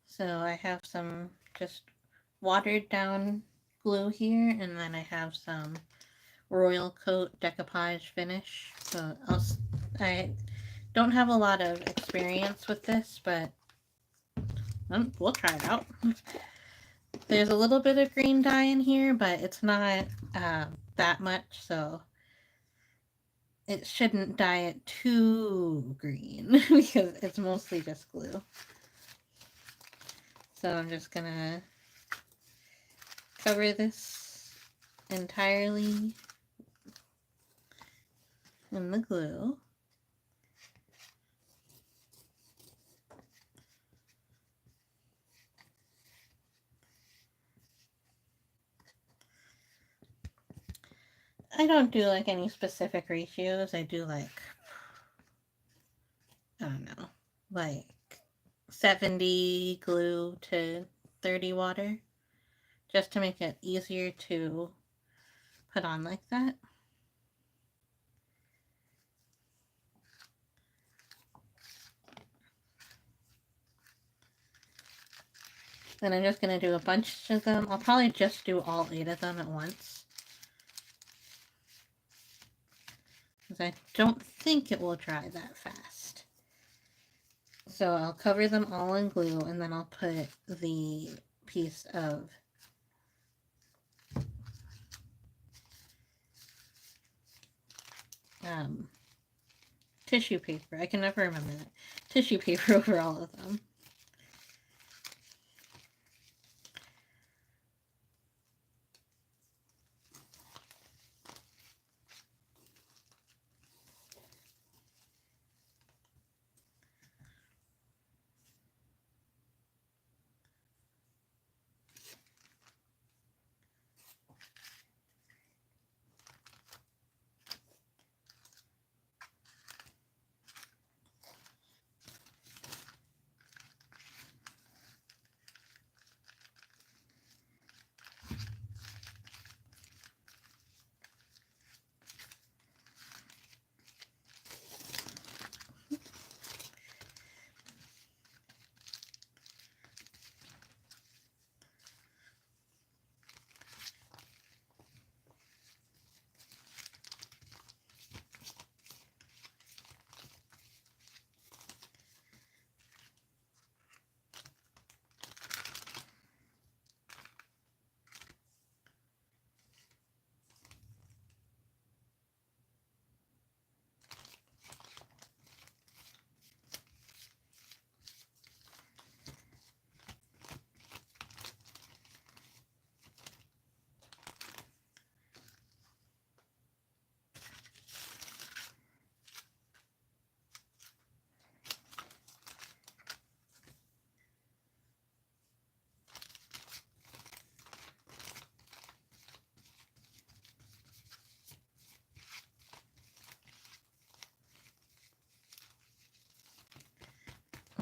So I have some just watered down glue here, and then I have some Royal Coat decoupage finish. So I don't have a lot of experience with this, but we'll try it out. There's a little bit of green dye in here, but it's not that much, so it shouldn't dye it too green because it's mostly just glue. So I'm just gonna cover this entirely in the glue. I don't do like any specific ratios. I do like, I don't know, like 70 glue to 30 water, just to make it easier to put on like that. Then I'm just going to do a bunch of them. I'll probably just do all 8 of them at once, because I don't think it will dry that fast. So I'll cover them all in glue, and then I'll put the piece of tissue paper. I can never remember that. Tissue paper over all of them.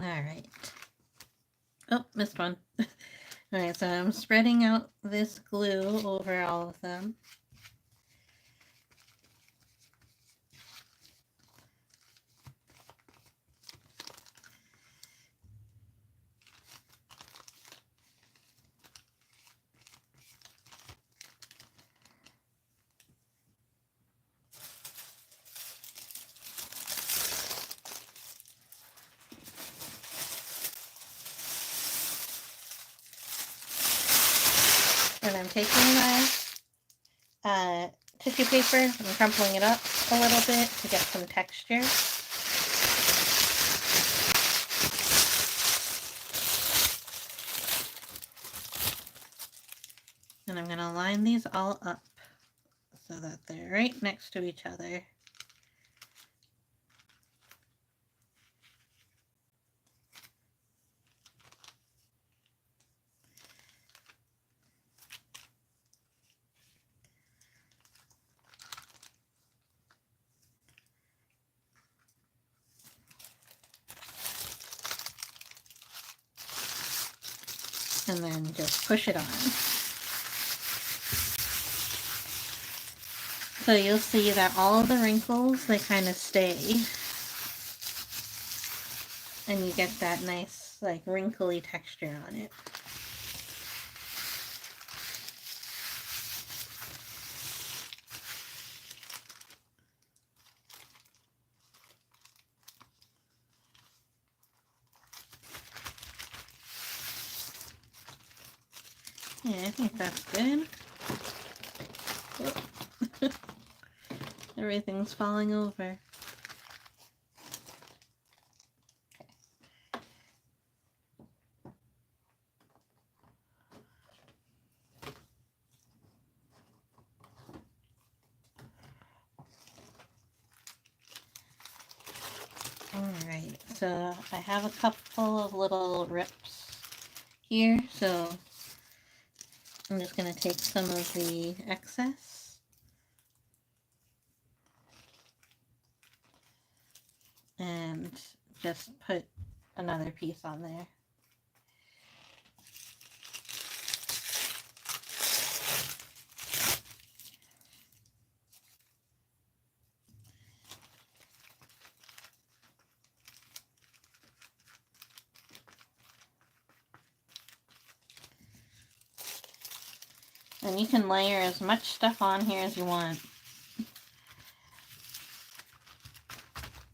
Alright. Oh, missed one. Alright, so I'm spreading out this glue over all of them. And I'm taking my tissue paper and crumpling it up a little bit to get some texture. And I'm going to line these all up so that they're right next to each other. And then just push it on. So you'll see that all of the wrinkles, they kind of stay. And you get that nice, like, wrinkly texture on it. Yeah, I think that's good. Everything's falling over. Alright, so I have a couple of little rips here, so I'm just going to take some of the excess and just put another piece on there. And you can layer as much stuff on here as you want.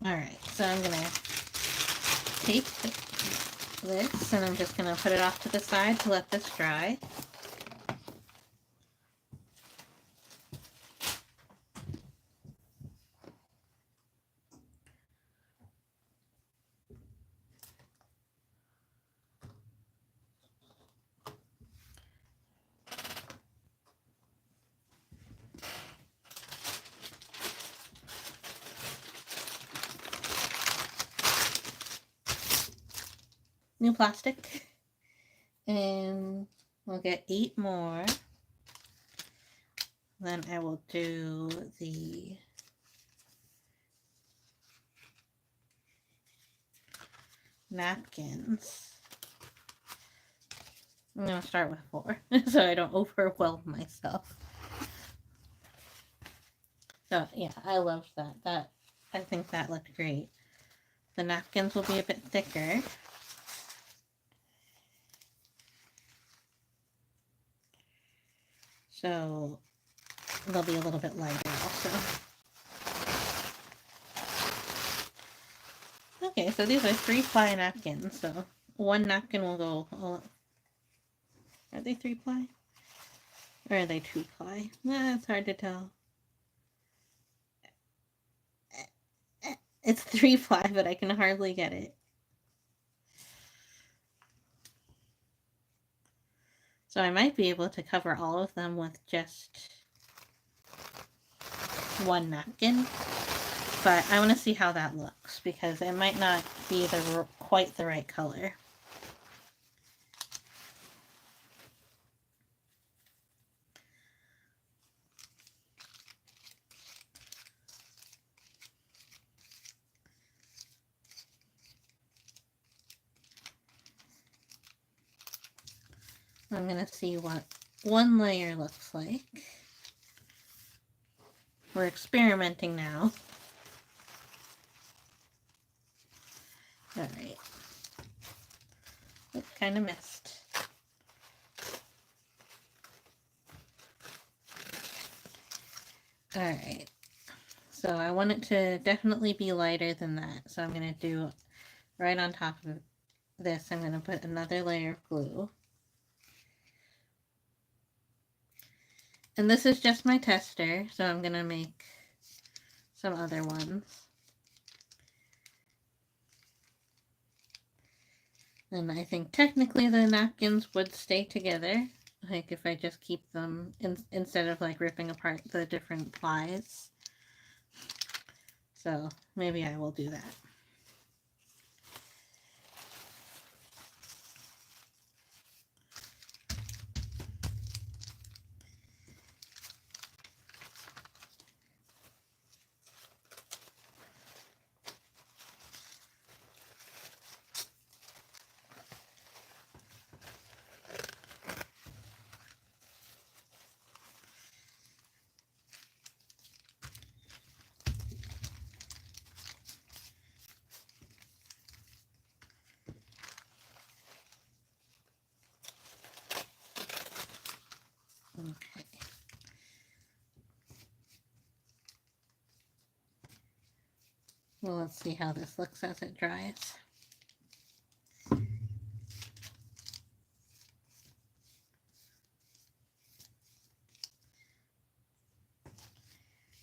Alright, so I'm going to take this and I'm just going to put it off to the side to let this dry. New plastic. And we'll get 8 more. Then I will do the napkins. I'm going to start with 4 so I don't overwhelm myself. So yeah, I love that. I think that looked great. The napkins will be a bit thicker. So they'll be a little bit lighter also. Okay, so these are 3-ply napkins, so 1 napkin will go... Are they 3-ply? Or are they 2-ply? It's hard to tell. It's 3-ply, but I can hardly get it. So I might be able to cover all of them with just 1 napkin. But I want to see how that looks, because it might not be quite the right color. I'm gonna see what one layer looks like. We're experimenting now. Alright. It kind of missed. Alright. So I want it to definitely be lighter than that. So I'm going to do right on top of this, I'm going to put another layer of glue. And this is just my tester, so I'm going to make some other ones. And I think technically the napkins would stay together, like if I just keep them instead of like ripping apart the different plies. So maybe I will do that. Okay. Well, let's see how this looks as it dries.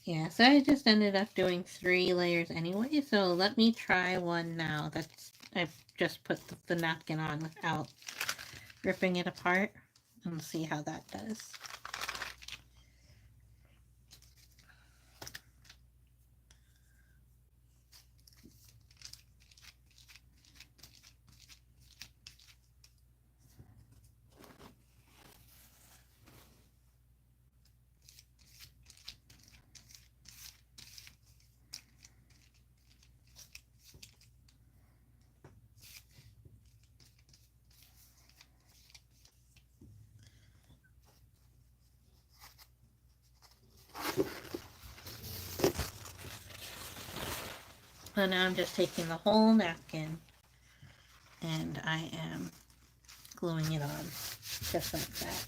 Yeah, so I just ended up doing 3 layers anyway, so let me try one now that's I've just put the napkin on without ripping it apart and see how that does. So now I'm just taking the whole napkin and I am gluing it on just like that.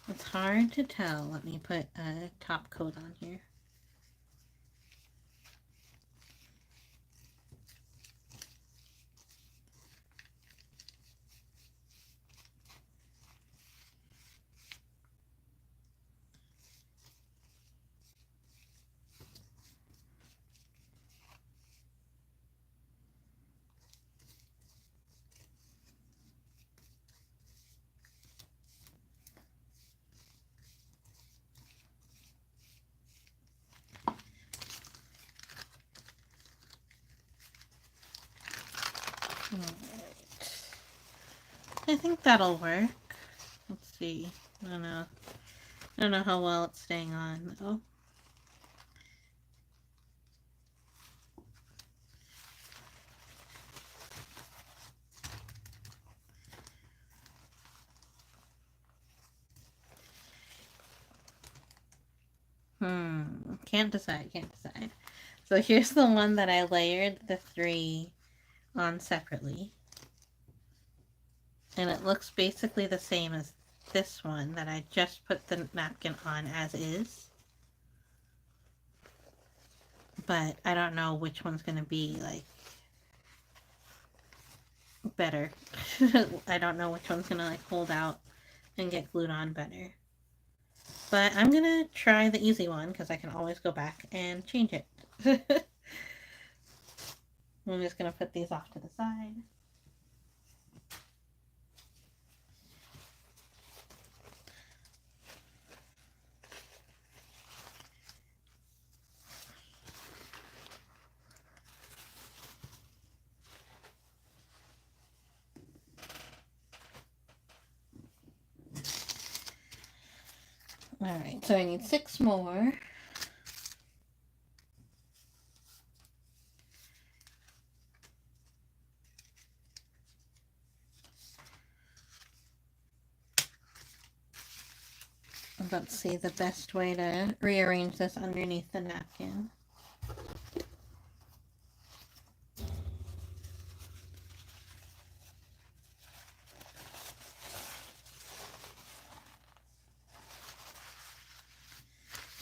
It's hard to tell. Let me put a top coat on here. Alright. I think that'll work. Let's see. I don't know how well it's staying on though. Can't decide. So here's the one that I layered the 3 on separately. And it looks basically the same as this one that I just put the napkin on as is. But I don't know which one's going to be, like, better. I don't know which one's going to, like, hold out and get glued on better. But I'm going to try the easy one because I can always go back and change it. I'm just going to put these off to the side. Alright, so I need 6 more. let's see the best way to rearrange this underneath the napkin.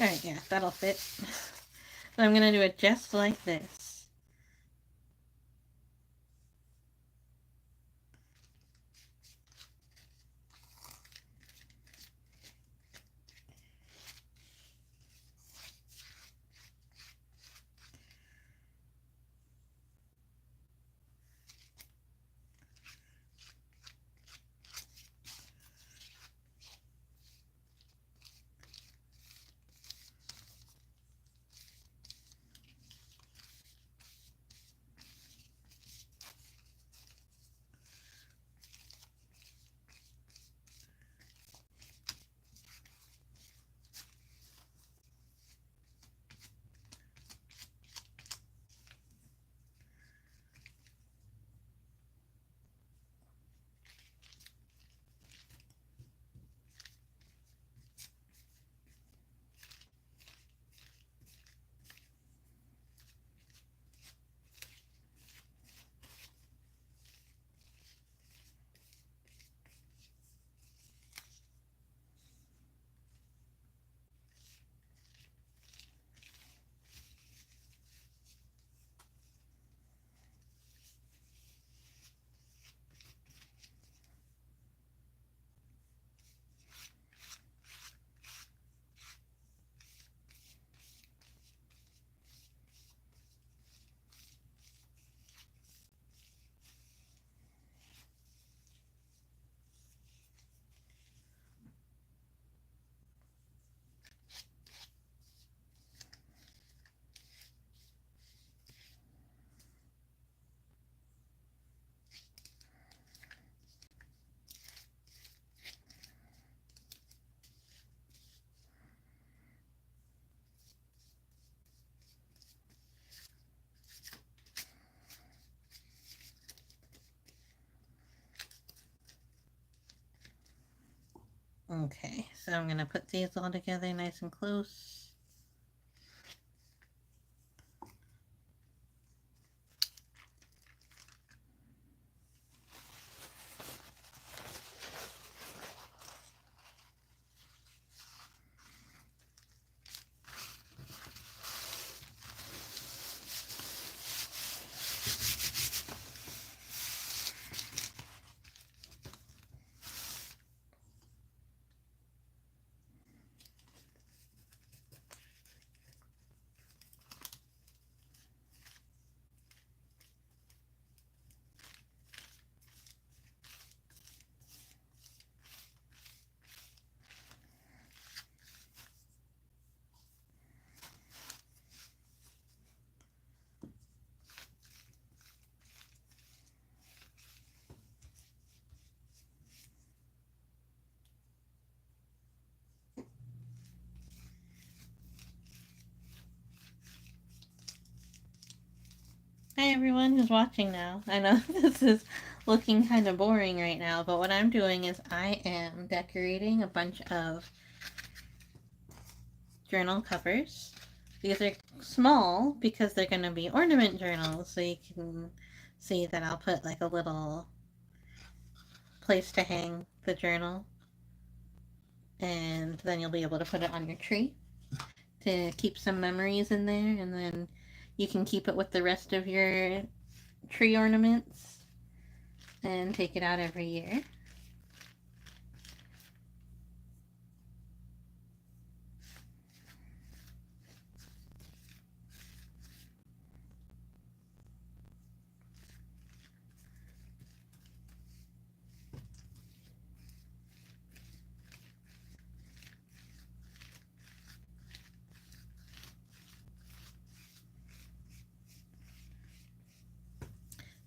Alright, yeah, that'll fit. So I'm gonna do it just like this. Okay, so I'm gonna put these all together nice and close. Hi everyone who's watching now. I know this is looking kind of boring right now, but what I'm doing is I am decorating a bunch of journal covers. These are small because they're going to be ornament journals, so you can see that I'll put like a little place to hang the journal, and then you'll be able to put it on your tree to keep some memories in there, and then you can keep it with the rest of your tree ornaments and take it out every year.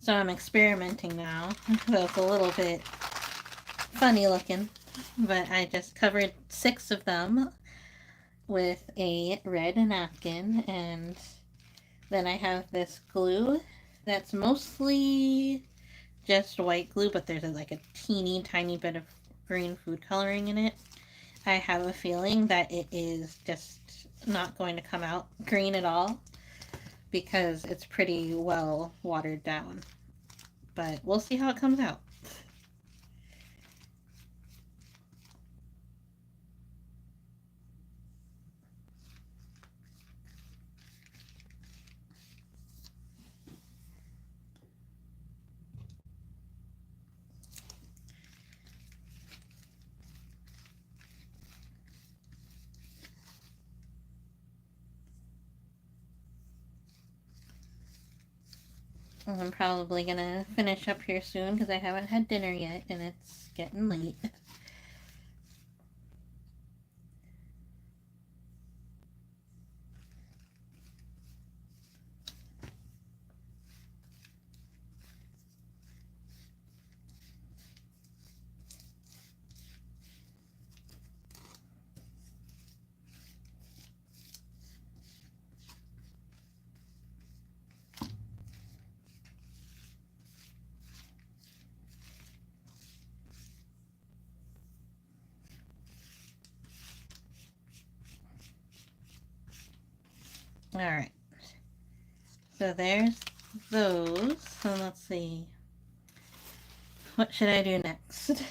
So I'm experimenting now. So it's a little bit funny looking, but I just covered 6 of them with a red napkin, and then I have this glue that's mostly just white glue, but there's like a teeny tiny bit of green food coloring in it. I have a feeling that it is just not going to come out green at all because it's pretty well watered down. But we'll see how it comes out. I'm probably gonna finish up here soon because I haven't had dinner yet and it's getting late. Alright. So there's those. So let's see. What should I do next?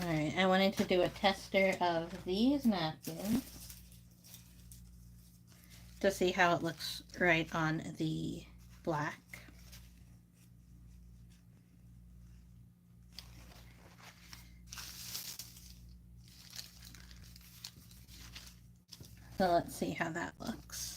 Alright, I wanted to do a tester of these napkins to see how it looks right on the black. So let's see how that looks.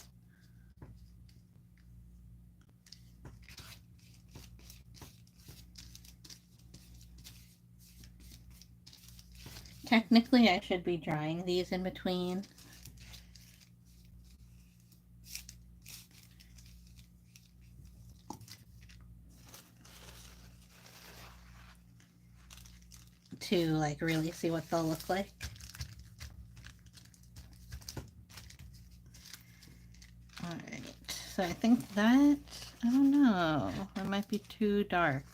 Technically, I should be drying these in between. To like really see what they'll look like. Alright, so I think that, I don't know, that might be too dark.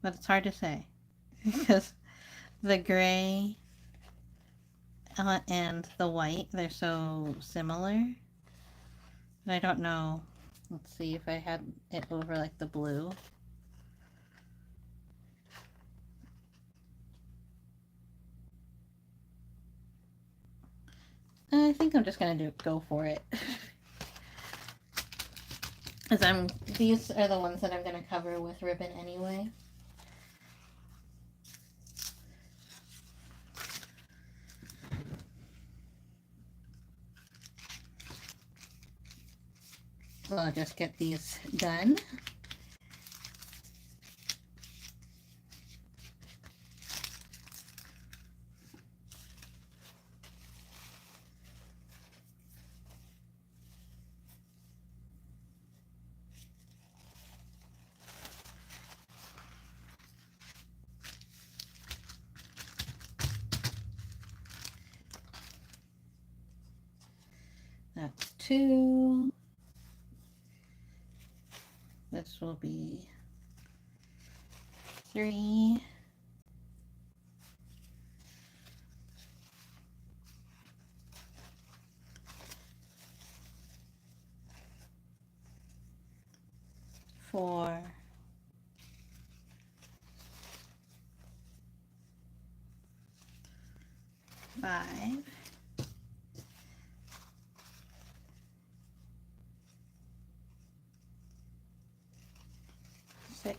But it's hard to say because the gray and the white, they're so similar. I don't know. Let's see if I had it over like the blue. I think I'm just gonna go for it. Because these are the ones that I'm gonna cover with ribbon anyway. So I'll just get these done. That's 2. This will be 3. 4. 5. 6.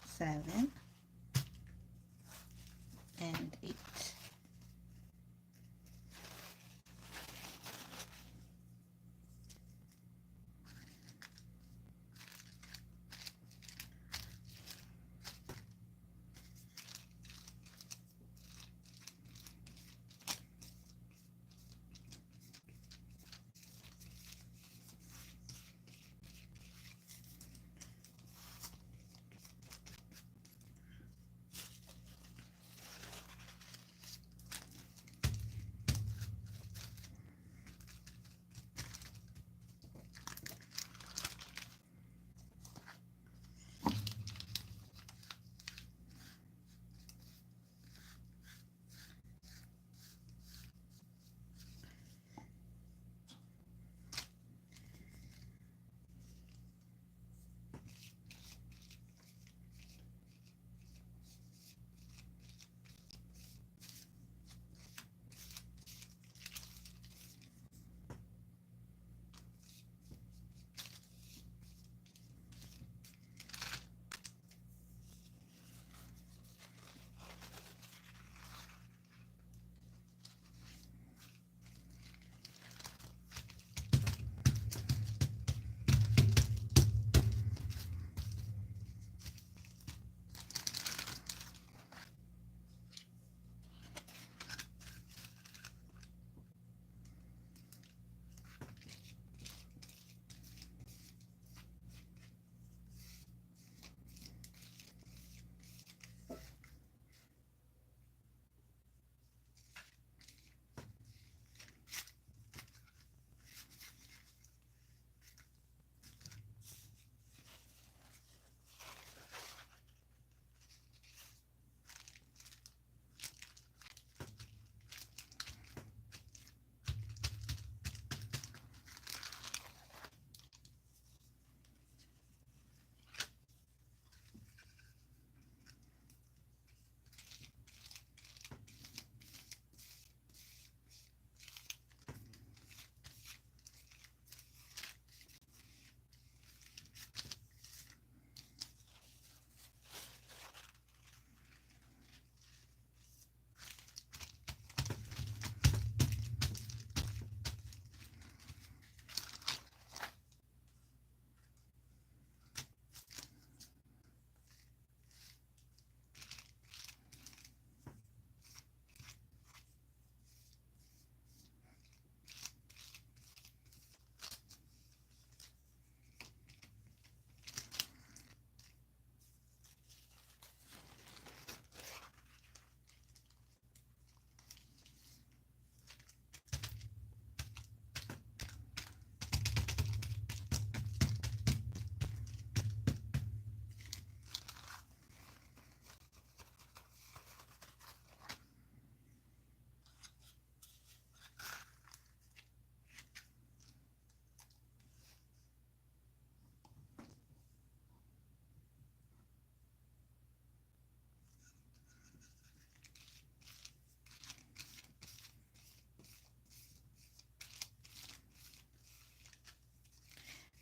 7. And 8.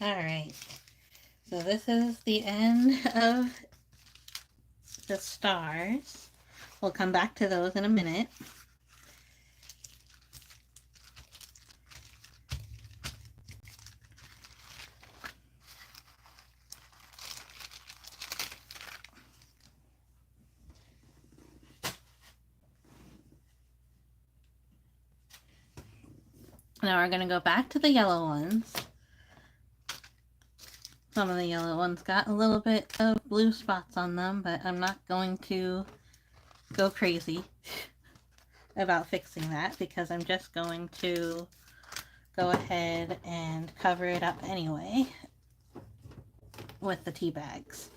Alright, so this is the end of the stars. We'll come back to those in a minute. Now we're going to go back to the yellow ones. Some of the yellow ones got a little bit of blue spots on them, but I'm not going to go crazy about fixing that because I'm just going to go ahead and cover it up anyway with the tea bags.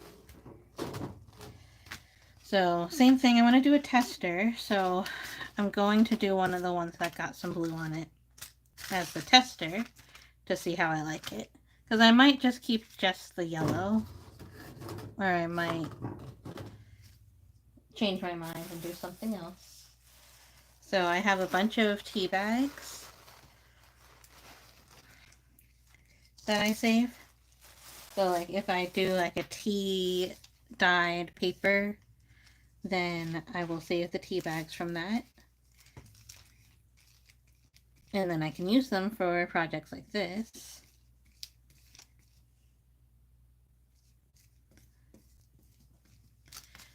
So same thing, I want to do a tester, so I'm going to do one of the ones that got some blue on it as the tester to see how I like it. Because I might just keep just the yellow, or I might change my mind and do something else. So I have a bunch of tea bags that I save. So like if I do like a tea dyed paper, then I will save the tea bags from that. And then I can use them for projects like this.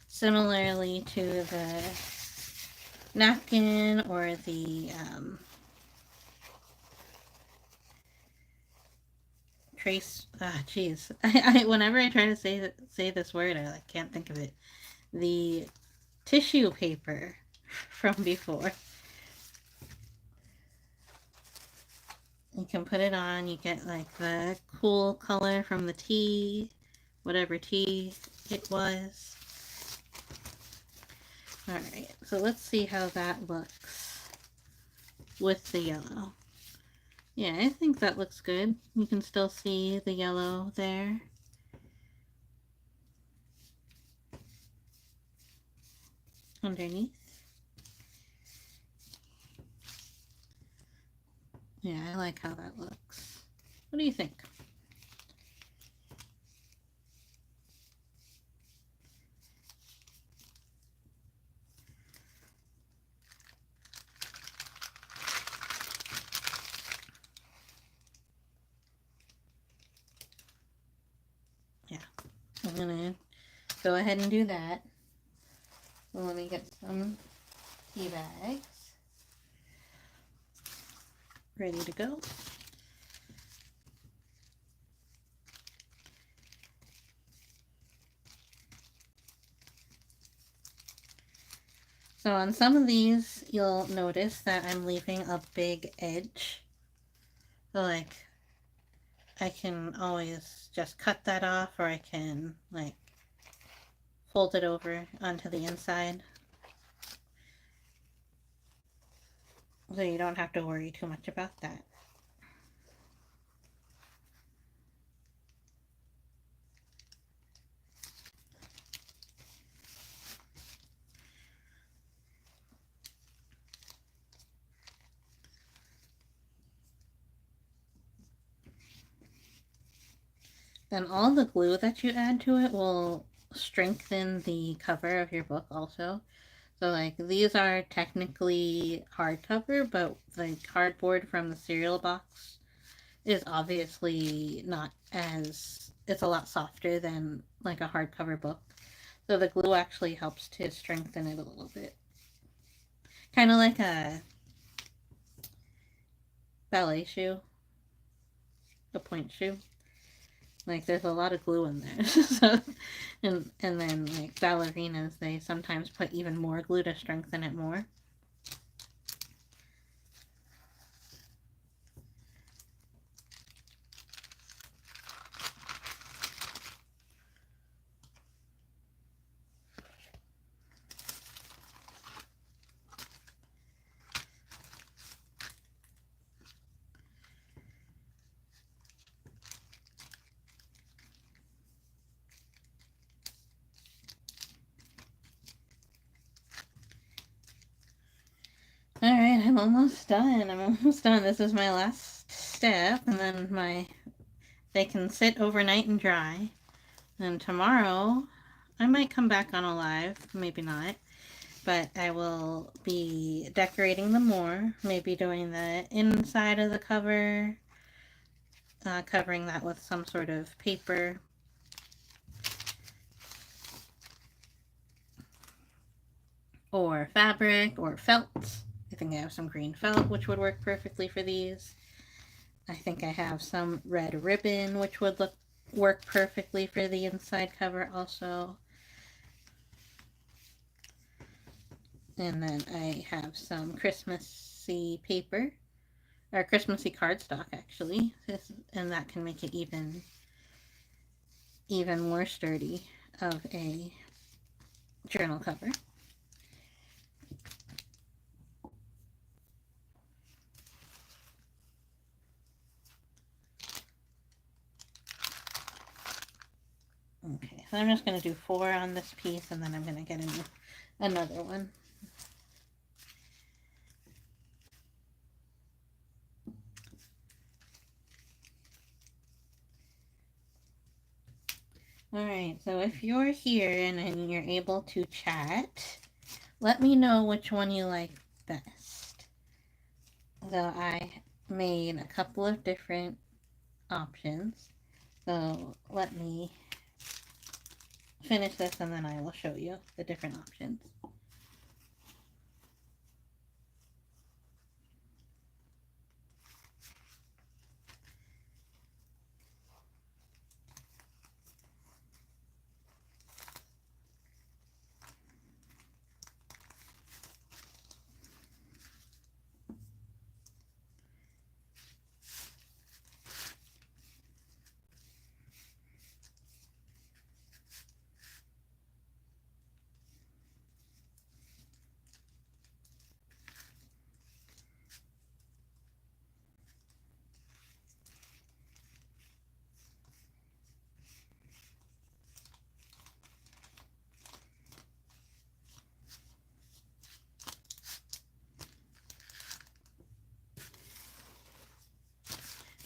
Similarly to the napkin or the trace. Jeez. I whenever I try to say this word, I like can't think of it. The tissue paper from before. You can put it on. You get like the cool color from the tea, whatever tea it was. Alright, so let's see how that looks with the yellow. Yeah, I think that looks good. You can still see the yellow there. Underneath. Yeah, I like how that looks. What do you think? Yeah, I'm gonna go ahead and do that. Let me get some tea bags ready to go. So on some of these, you'll notice that I'm leaving a big edge. So like, I can always just cut that off, or I can like fold it over onto the inside. So you don't have to worry too much about that. Then all the glue that you add to it will strengthen the cover of your book also. So like these are technically hardcover, but the cardboard from the cereal box is obviously not as, it's a lot softer than like a hardcover book. So the glue actually helps to strengthen it a little bit. Kind of like a ballet shoe, a point shoe. Like there's a lot of glue in there. So, and then like ballerinas, they sometimes put even more glue to strengthen it more. Alright, I'm almost done. This is my last step, and then my they can sit overnight and dry. And tomorrow, I might come back on a live, maybe not. But I will be decorating them more, maybe doing the inside of the cover, covering that with some sort of paper. Or fabric, or felt. I think I have some green felt, which would work perfectly for these. I think I have some red ribbon, which would work perfectly for the inside cover also. And then I have some Christmassy paper, or Christmassy cardstock actually, and that can make it even more sturdy of a journal cover. Okay, so I'm just going to do 4 on this piece, and then I'm going to get another one. Alright, so if you're here and you're able to chat, let me know which one you like best. So I made a couple of different options. So let me finish this and then I will show you the different options.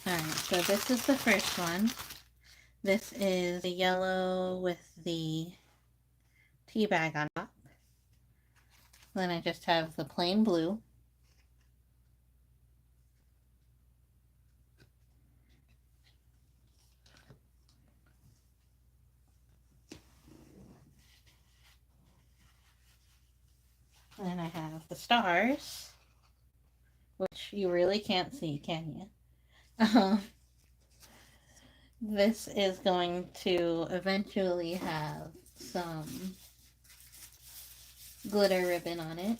Alright, so this is the first one. This is the yellow with the tea bag on top. Then I just have the plain blue. Then I have the stars, which you really can't see, can you? This is going to eventually have some glitter ribbon on it.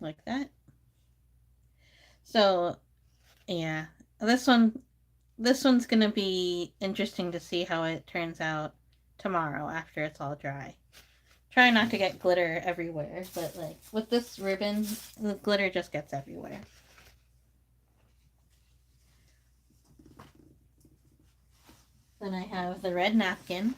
Like that. So, yeah. This one's gonna be interesting to see how it turns out tomorrow after it's all dry. Try not to get glitter everywhere, but like with this ribbon, the glitter just gets everywhere. Then I have the red napkin.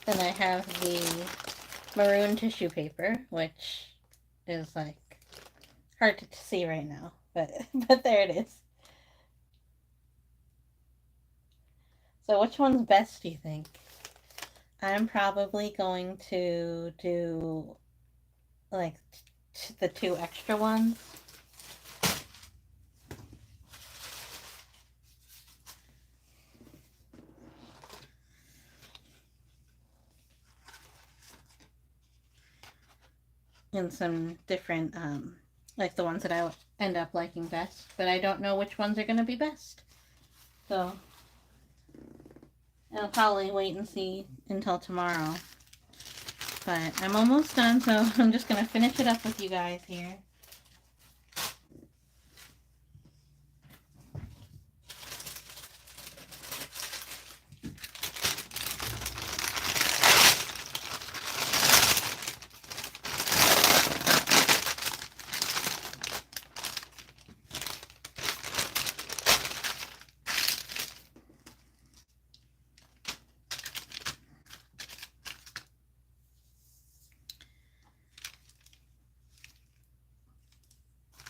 Then I have the maroon tissue paper, which is like hard to see right now, but there it is. So which one's best, do you think? I'm probably going to do like the 2 extra ones. And some different, like the ones that I end up liking best, but I don't know which ones are going to be best. So I'll probably wait and see until tomorrow. But I'm almost done, so I'm just going to finish it up with you guys here.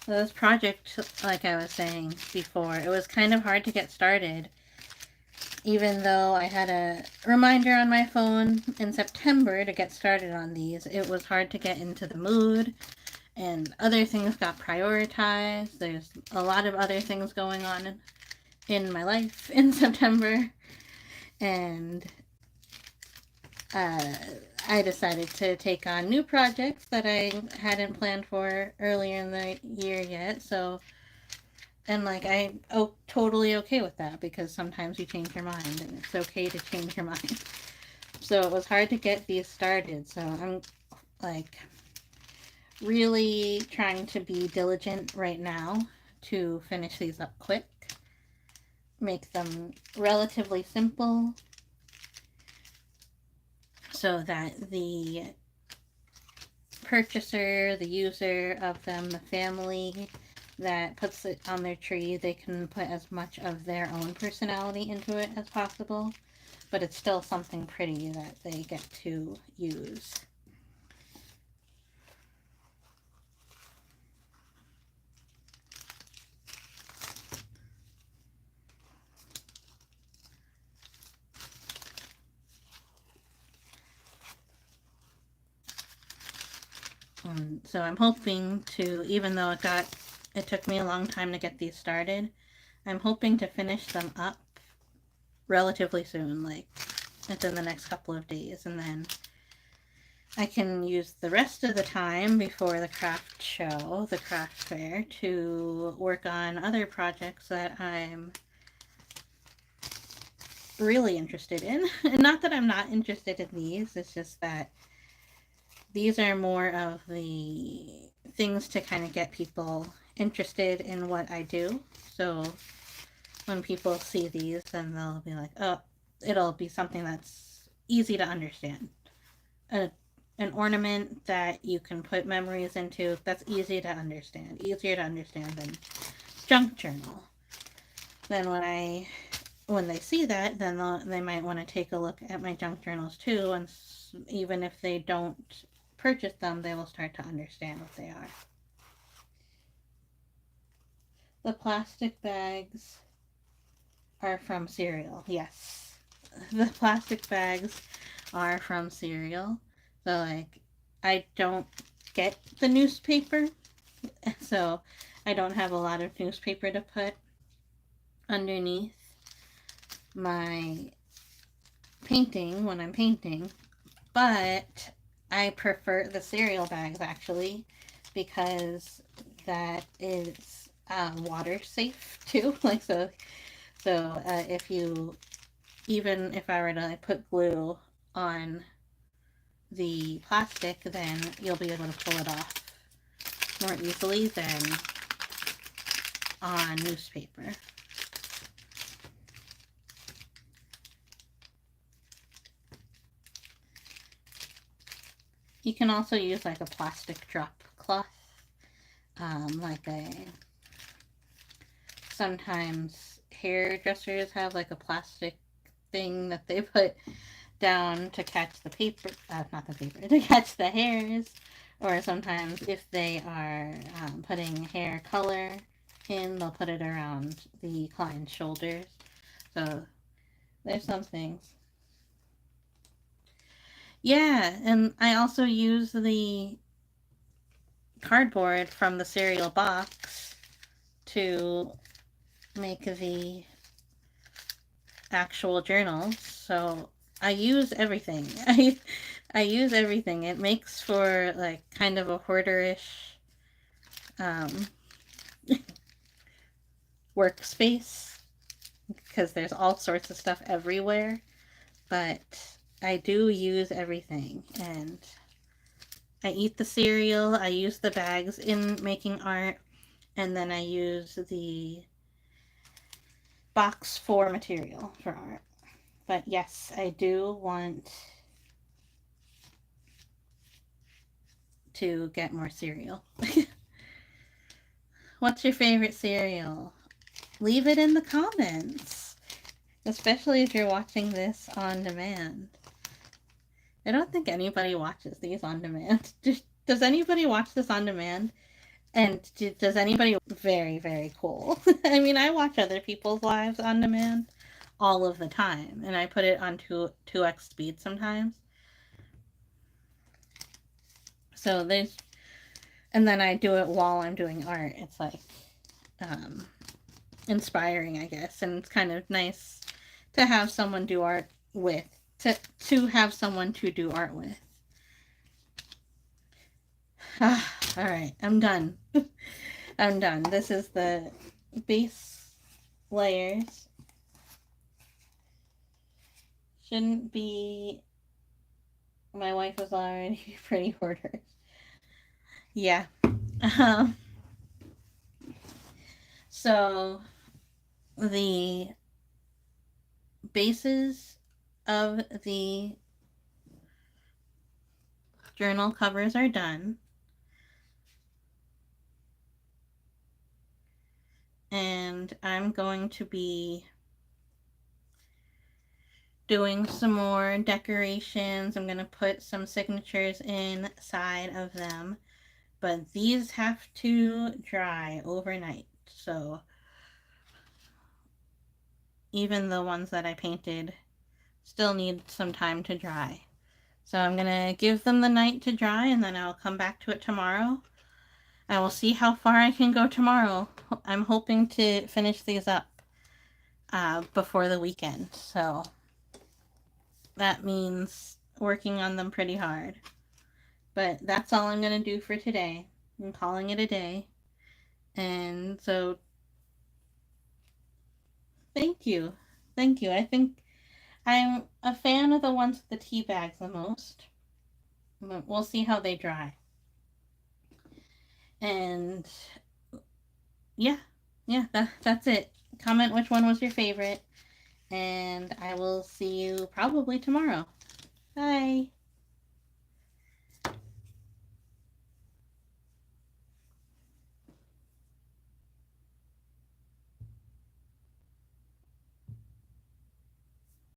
So this project, like I was saying before, it was kind of hard to get started. Even though I had a reminder on my phone in September to get started on these, it was hard to get into the mood, and other things got prioritized. There's a lot of other things going on in my life in September, and I decided to take on new projects that I hadn't planned for earlier in the year yet. So, and like totally okay with that, because sometimes you change your mind and it's okay to change your mind. So it was hard to get these started. So I'm like really trying to be diligent right now to finish these up quick, make them relatively simple, so that the purchaser, the user of them, the family that puts it on their tree, they can put as much of their own personality into it as possible, but it's still something pretty that they get to use. So I'm hoping to, even though it took me a long time to get these started, I'm hoping to finish them up relatively soon, like within the next couple of days, and then I can use the rest of the time before the craft show, the craft fair, to work on other projects that I'm really interested in. And not that I'm not interested in these, it's just that these are more of the things to kind of get people interested in what I do. So when people see these, then they'll be like, oh, it'll be something that's easy to understand. An ornament that you can put memories into, that's easy to understand. Easier to understand than junk journal. Then when they see that, then they might want to take a look at my junk journals too, and even if they don't purchase them, they will start to understand what they are. The plastic bags are from cereal. Yes, the plastic bags are from cereal. So like, I don't get the newspaper, so I don't have a lot of newspaper to put underneath my painting when I'm painting, but I prefer the cereal bags actually, because that is water safe too. Like so if you, even if I were to put glue on the plastic, then you'll be able to pull it off more easily than on newspaper. You can also use like a plastic drop cloth, sometimes hairdressers have like a plastic thing that they put down to catch the paper, not the paper, to catch the hairs, or sometimes if they are putting hair color in, they'll put it around the client's shoulders. So there's some things. Yeah, and I also use the cardboard from the cereal box to make the actual journals. So I use everything. I use everything. It makes for like kind of a hoarderish workspace, because there's all sorts of stuff everywhere. But I do use everything, and I eat the cereal, I use the bags in making art, and then I use the box for material for art. But yes, I do want to get more cereal. What's your favorite cereal? Leave it in the comments, especially if you're watching this on demand. I don't think anybody watches these on demand. Does anybody watch this on demand? And does anybody? Very, very cool. I mean, I watch other people's lives on demand all of the time, and I put it on 2x speed sometimes. So there's, and then I do it while I'm doing art. It's like um, inspiring, I guess, and it's kind of nice to have someone do art with. To have someone to do art with. All right, I'm done. I'm done. This is the base layers. Shouldn't be. My wife was already pretty hoarders. Yeah. Um, so the bases of the journal covers are done. And I'm going to be doing some more decorations. I'm going to put some signatures inside of them. But these have to dry overnight. So even the ones that I painted still need some time to dry. So I'm going to give them the night to dry, and then I'll come back to it tomorrow. I will see how far I can go tomorrow. I'm hoping to finish these up before the weekend. So that means working on them pretty hard. But that's all I'm going to do for today. I'm calling it a day. And so thank you. Thank you. I think I'm a fan of the ones with the tea bags the most. But we'll see how they dry. And yeah, that's it. Comment which one was your favorite. And I will see you probably tomorrow. Bye.